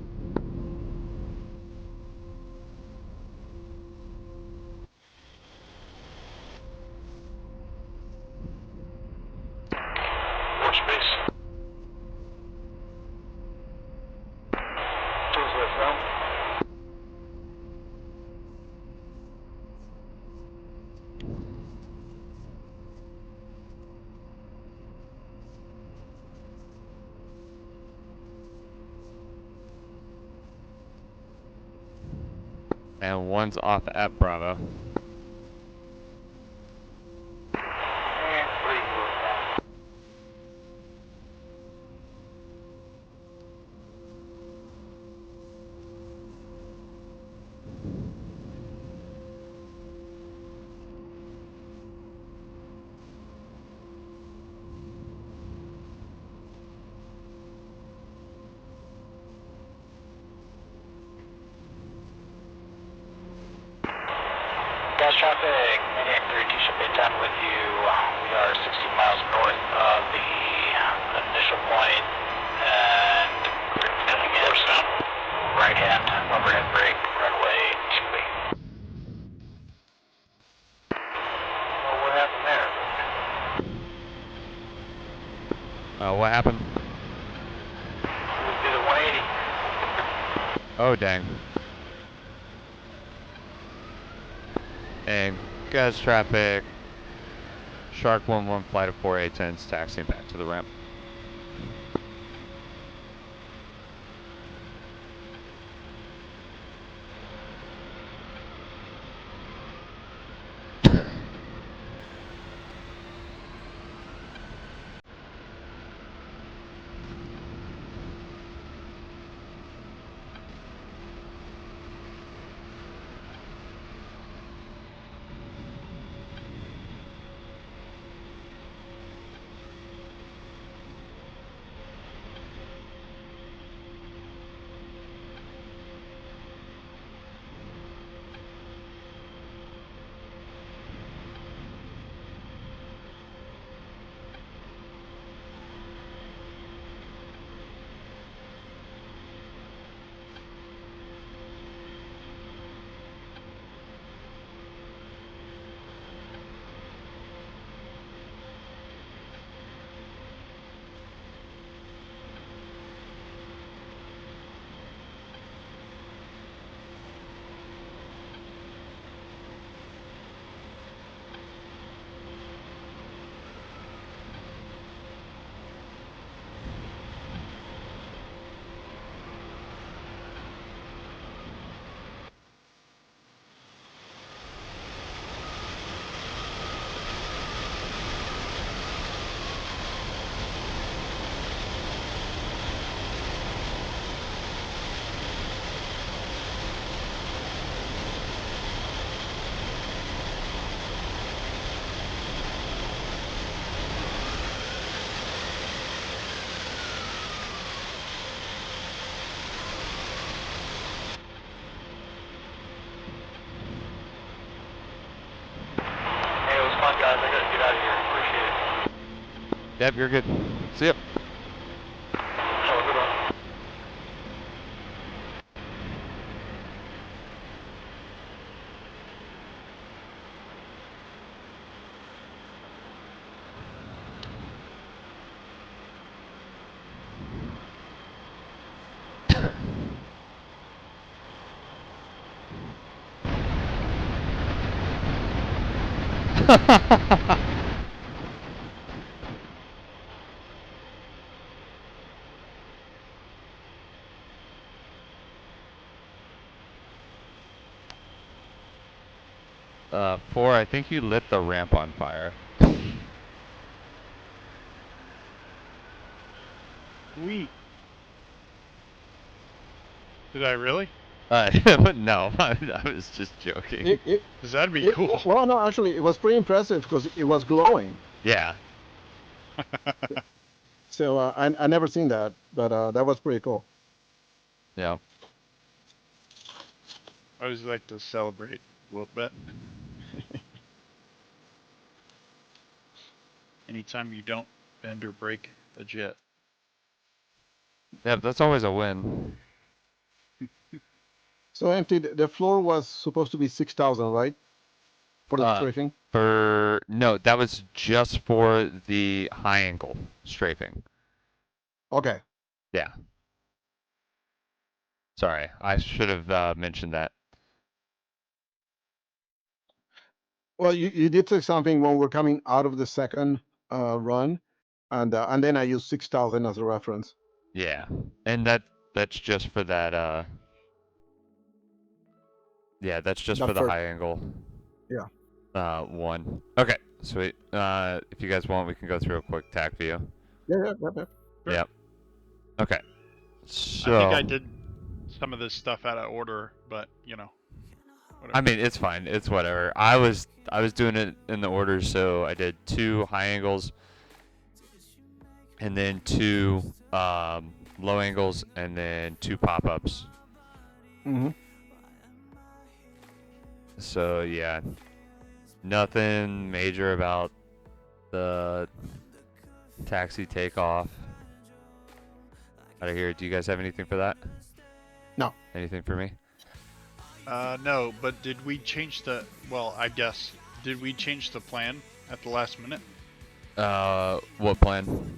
B: Watch base. Towards left round.
A: And one's off at Bravo.
D: And 3 northbound. Gas traffic, Maniac 3 T-Ship A-10 with you. We are 60 miles north of the initial point and coming in. Right hand, overhead brake, runway 28. Well, what happened there?
A: What happened?
D: We did a 180.
A: Oh, dang. And gas traffic. Shark 11 flight of 4 A-10s taxiing back to the ramp.
D: Guys, I gotta get out of here. Appreciate it.
A: Yep, you're good. See ya.
D: Have a good one.
A: Four, I think you lit the ramp on fire.
G: Sweet. Did I really?
A: But no, I was just joking.
G: Because that'd be cool.
H: Well, no, actually, it was pretty impressive because it was glowing.
A: Yeah.
H: So I never seen that, but that was pretty cool.
A: Yeah.
G: I always like to celebrate a little bit. Anytime you don't bend or break a jet.
A: Yep, that's always a win.
H: So empty. The floor was supposed to be 6,000, right? For the strafing.
A: No, that was just for the high angle strafing.
H: Okay.
A: Yeah. Sorry, I should have mentioned that.
H: Well, you did say something when we're coming out of the second run, and then I used 6,000 as a reference.
A: Yeah, and that's just for that Yeah, that's just
H: That
A: for the
H: first-
A: high angle.
H: Yeah.
A: One. Okay, sweet. If you guys want, we can go through a quick tack view.
H: Yeah.
G: Sure.
A: Yep. Okay. So.
G: I think I did some of this stuff out of order, but you know. Whatever.
A: I mean, it's fine. It's whatever. I was doing it in the order, so I did 2 high angles, and then 2 low angles, and then 2 pop-ups.
H: Mm-hmm.
A: So yeah, nothing major about the taxi takeoff out of here. Do you guys have anything for that?
H: No.
A: Anything for me?
G: No, but did we change the? Well, I guess did we change the plan at the last minute?
A: What plan?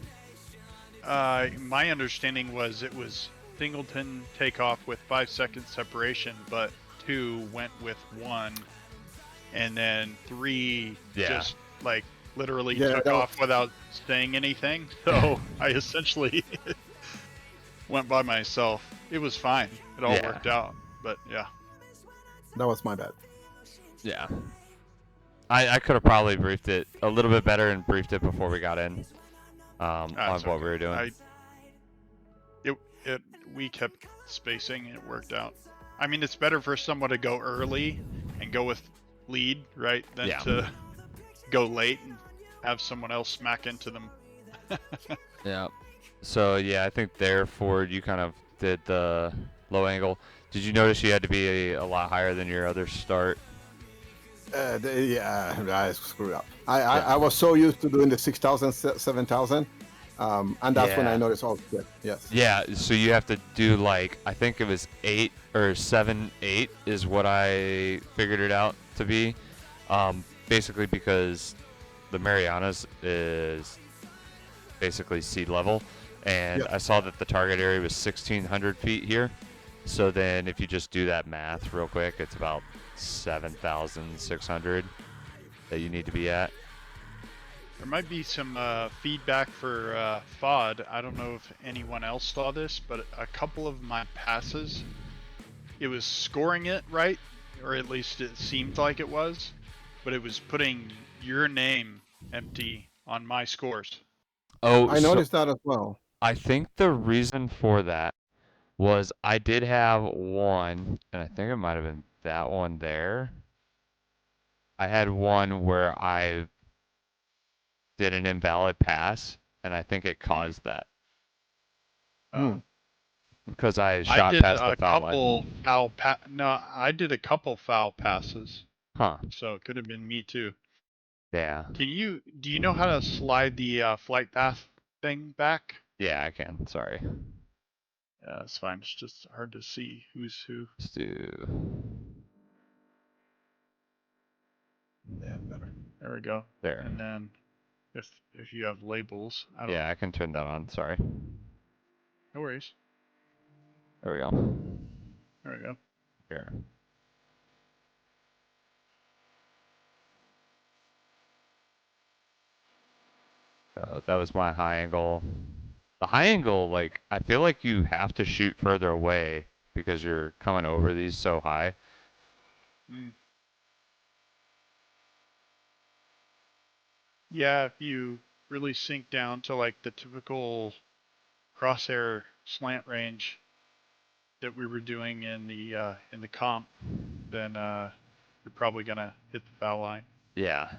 G: My understanding was it was singleton takeoff with 5-second separation, but 2 went with 1, and then 3 just like literally took off without saying anything. So I essentially went by myself. It was fine. It all worked out. But yeah.
H: That was my bad.
A: Yeah. I could have probably briefed it a little bit better and briefed it before we got in on what we were doing.
G: We kept spacing and it worked out. I mean, it's better for someone to go early and go with lead, right, than to go late and have someone else smack into them.
A: Yeah. So yeah, I think there, Ford, you kind of did the low angle. Did you notice you had to be a lot higher than your other start?
H: Yeah, I screwed up. I was so used to doing the 6,000, 7,000, and that's when I noticed, oh shit, yes.
A: Yeah, so you have to do like, I think it was 8 or 7, 8 is what I figured it out to be. Basically because the Marianas is basically sea level, and I saw that the target area was 1,600 feet here. So then if you just do that math real quick, it's about 7,600 that you need to be at.
G: There might be some feedback for FOD. I don't know if anyone else saw this, but a couple of my passes, it was scoring it right, or at least it seemed like it was, but it was putting your name empty on my scores.
A: Oh,
H: I noticed that as well.
A: I think the reason for that was I did have one, and I think it might have been that one there. I had one where I did an invalid pass, and I think it caused that. Because I shot past the foul line.
G: I did a couple foul passes.
A: Huh.
G: So it could have been me too.
A: Yeah.
G: Do you know how to slide the flight path thing back?
A: Yeah, I can. Sorry.
G: Yeah, it's fine. It's just hard to see who's who.
A: Let's do.
G: Yeah, better. There we go.
A: There.
G: And then if you have labels,
A: Yeah, I can turn that on. Sorry.
G: No worries.
A: There we go.
G: There we go.
A: Here. That was my high angle. The high angle, like, I feel like you have to shoot further away because you're coming over these so high.
G: Yeah, if you really sink down to like the typical crosshair slant range that we were doing in the comp, then you're probably gonna hit the foul line.
A: Yeah.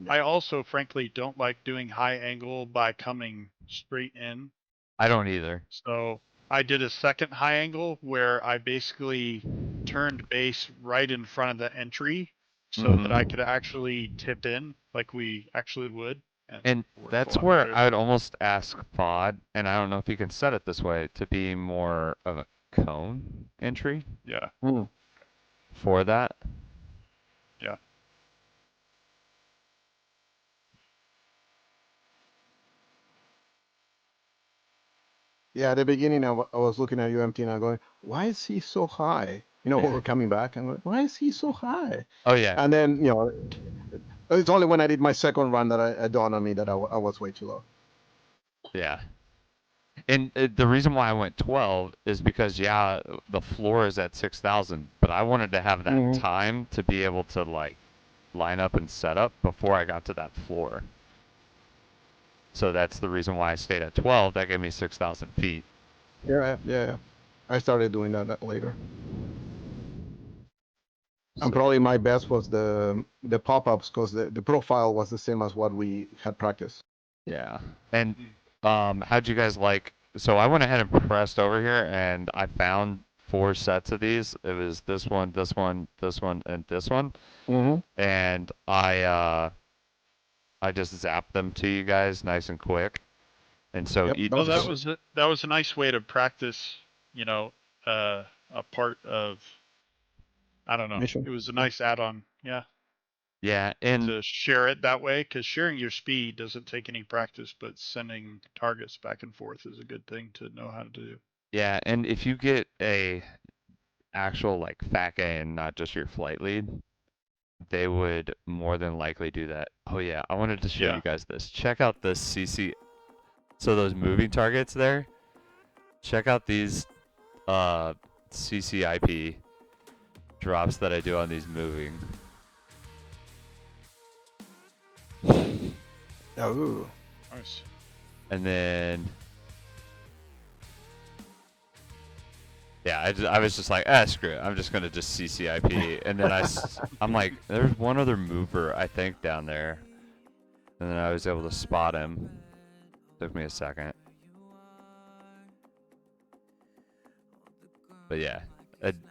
G: I also, frankly, don't like doing high angle by coming straight in.
A: I don't either.
G: So I did a second high angle where I basically turned base right in front of the entry so that I could actually tip in like we actually would.
A: And that's where I would almost ask FOD, and I don't know if you can set it this way, to be more of a cone entry.
G: Yeah.
A: For that.
G: Yeah.
H: Yeah, at the beginning, I was looking at UMT and I'm going, why is he so high? You know, when we're coming back, I'm going, why is he so high?
A: Oh, yeah.
H: And then, you know, it's only when I did my second run that it dawned on me that I was way too low.
A: Yeah. And the reason why I went 12 is because, yeah, the floor is at 6,000, but I wanted to have that
H: Mhm.
A: time to be able to, like, line up and set up before I got to that floor. So that's the reason why I stayed at 12. That gave me 6,000 feet.
H: Yeah. I started doing that later.
A: So,
H: And probably my best was the pop-ups because the profile was the same as what we had practiced.
A: yeah. And how'd you guys like? So I went ahead and pressed over here, and I found 4 sets of these. It was this one, this one, this one, and this one.
H: Mm-hmm.
A: And I just zapped them to you guys nice and quick. And so
H: Yep,
A: each.
H: that
G: Oh,
H: was
G: that
H: good.
G: was that was a nice way to practice. You know, a part of. I don't know.
H: Mission.
G: It was a nice add-on. Yeah.
A: Yeah, and
G: To share it that way, because sharing your speed doesn't take any practice, but sending targets back and forth is a good thing to know how to do.
A: yeah, and if you get a actual like FAC A and not just your flight lead, they would more than likely do that. Oh yeah, I wanted to show
G: Yeah.
A: you guys this. Check out this CC. So those moving targets there. Check out these CCIP drops that I do on these moving.
H: Oh.
G: Nice.
A: And then yeah, I was just like, screw it. I'm just gonna just CCIP, and then I'm like, there's one other mover I think down there, and then I was able to spot him. Took me a second, but yeah,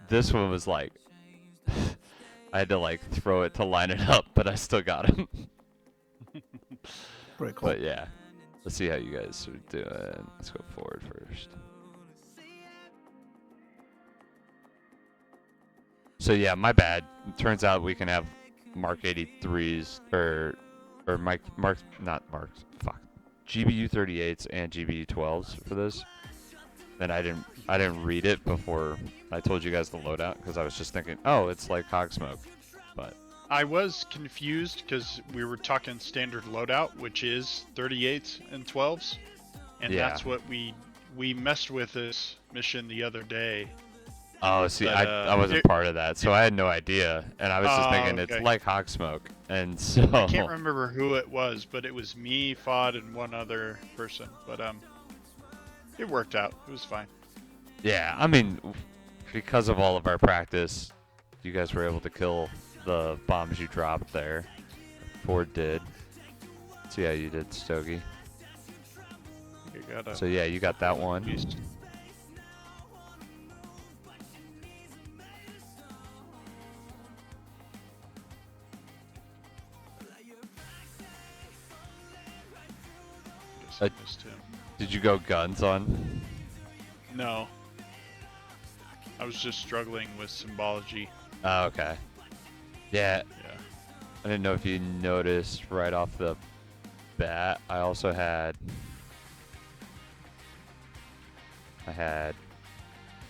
A: this one was like, I had to like throw it to line it up, but I still got him.
H: Pretty cool.
A: But yeah, let's see how you guys are doing. Let's go forward first. So yeah, my bad. It turns out we can have Mark 83s or not Marks. Fuck. GBU 38s and GBU 12s for this. And I didn't read it before I told you guys the loadout because I was just thinking, oh, it's like hog smoke. But
G: I was confused because we were talking standard loadout, which is 38s and 12s, and
A: Yeah.
G: that's what we messed with this mission the other day.
A: oh, see,
G: But,
A: I wasn't part of that, so I had no idea, and I was just thinking
G: okay.
A: it's like hog smoke, and so
G: I can't remember who it was, but it was me, Fod, and one other person. But it worked out. It was fine.
A: Yeah, I mean, because of all of our practice, you guys were able to kill the bombs you dropped there. Ford did. See how you did, Stogie.
G: You got
A: So yeah, you got that one.
G: Beast. Guess I missed him.
A: Did you go guns on?
G: No. I was just struggling with symbology.
A: Oh, okay. Yeah,
G: Yeah.
A: I didn't know if you noticed right off the bat. I also had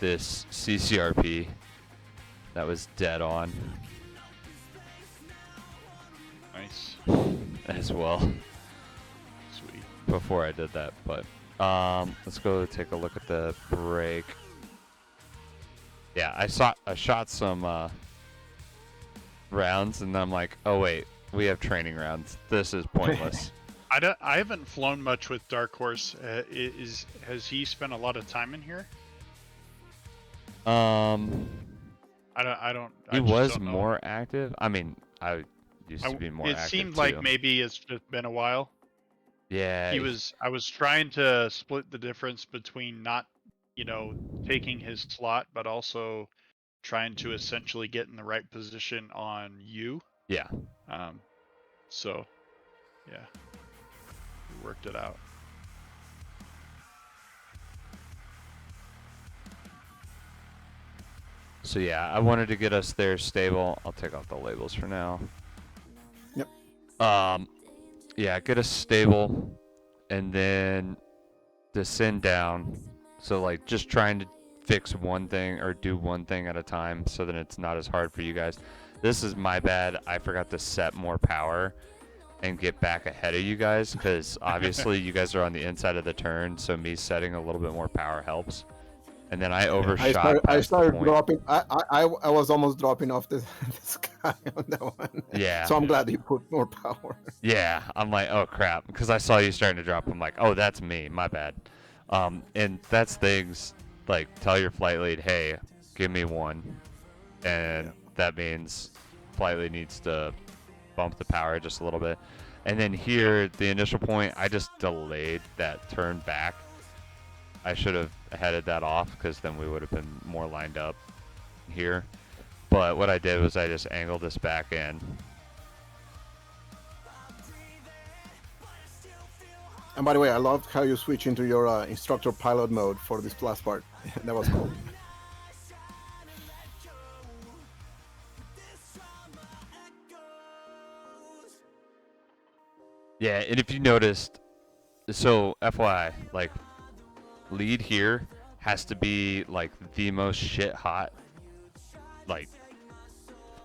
A: this CCRP that was dead on
G: Nice.
A: as well
G: Sweet.
A: before I did that. But let's go take a look at the break. Yeah, I shot some rounds, and I'm like, oh wait, we have training rounds. This is pointless.
G: I haven't flown much with Dark Horse. Has he spent a lot of time in here?
A: I
G: He
A: was more active. I mean, I used to be more
G: It
A: active
G: seemed
A: too.
G: like maybe it's just been a while.
A: Yeah.
G: I was trying to split the difference between not, taking his slot, but also trying to essentially get in the right position on you.
A: Yeah.
G: So, yeah, we worked it out.
A: So yeah, I wanted to get us there stable. I'll take off the labels for now.
H: Yep.
A: Yeah, get us stable, and then descend down. So like just trying to fix one thing or do one thing at a time, so that it's not as hard for you guys. This is my bad. I forgot to set more power, and get back ahead of you guys, because obviously you guys are on the inside of the turn, so me setting a little bit more power helps. And then I overshot
H: I
A: past the
H: started
A: point.
H: dropping. I was almost dropping off this guy on that one.
A: Yeah.
H: So I'm glad you put more power.
A: Yeah, I'm like, oh crap, because I saw you starting to drop. I'm like, oh, that's me, my bad. And that's things like tell your flight lead, hey, give me one, and that means flight lead needs to bump the power just a little bit. And then here, the initial point, I just delayed that turn back. I should have headed that off, because then we would have been more lined up here. But what I did was I just angled this back in.
H: And by the way, I loved how you switch into your instructor pilot mode for this last part. That was cool.
A: Yeah, and if you noticed, so FYI, like, lead here has to be like the most shit hot, like,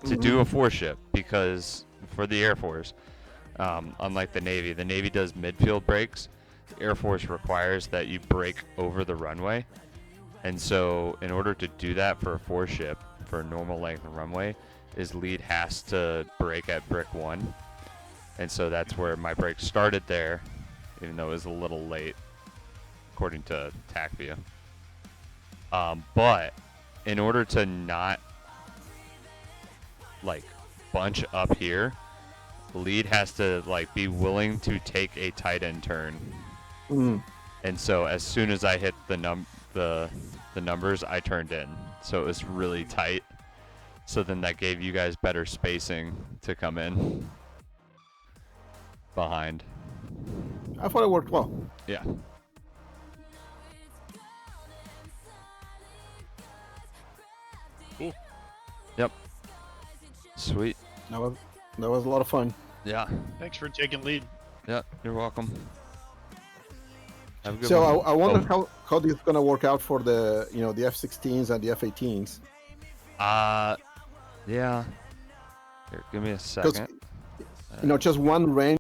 A: to do a 4-ship, because for the Air Force, unlike the Navy does midfield brakes. The Air Force requires that you brake over the runway, and so in order to do that for a 4-ship, for a normal length runway, is lead has to brake at brick 1. And so that's where my brake started there, even though it was a little late, according to Tacview. But in order to not, like, bunch up here, lead has to, like, be willing to take a tight end turn. And so as soon as I hit the numbers, I turned in. So it was really tight. So then that gave you guys better spacing to come in behind.
H: I thought it worked well.
A: Yeah.
G: Cool.
A: Yep. Sweet.
H: That was a lot of fun.
A: Yeah.
G: Thanks for taking lead.
A: Yeah. You're welcome. Have a good
H: So
A: one.
H: I wonder how this is gonna work out for the the F-16s and the F-18s.
A: Yeah. Here, give me a second.
H: Just one range.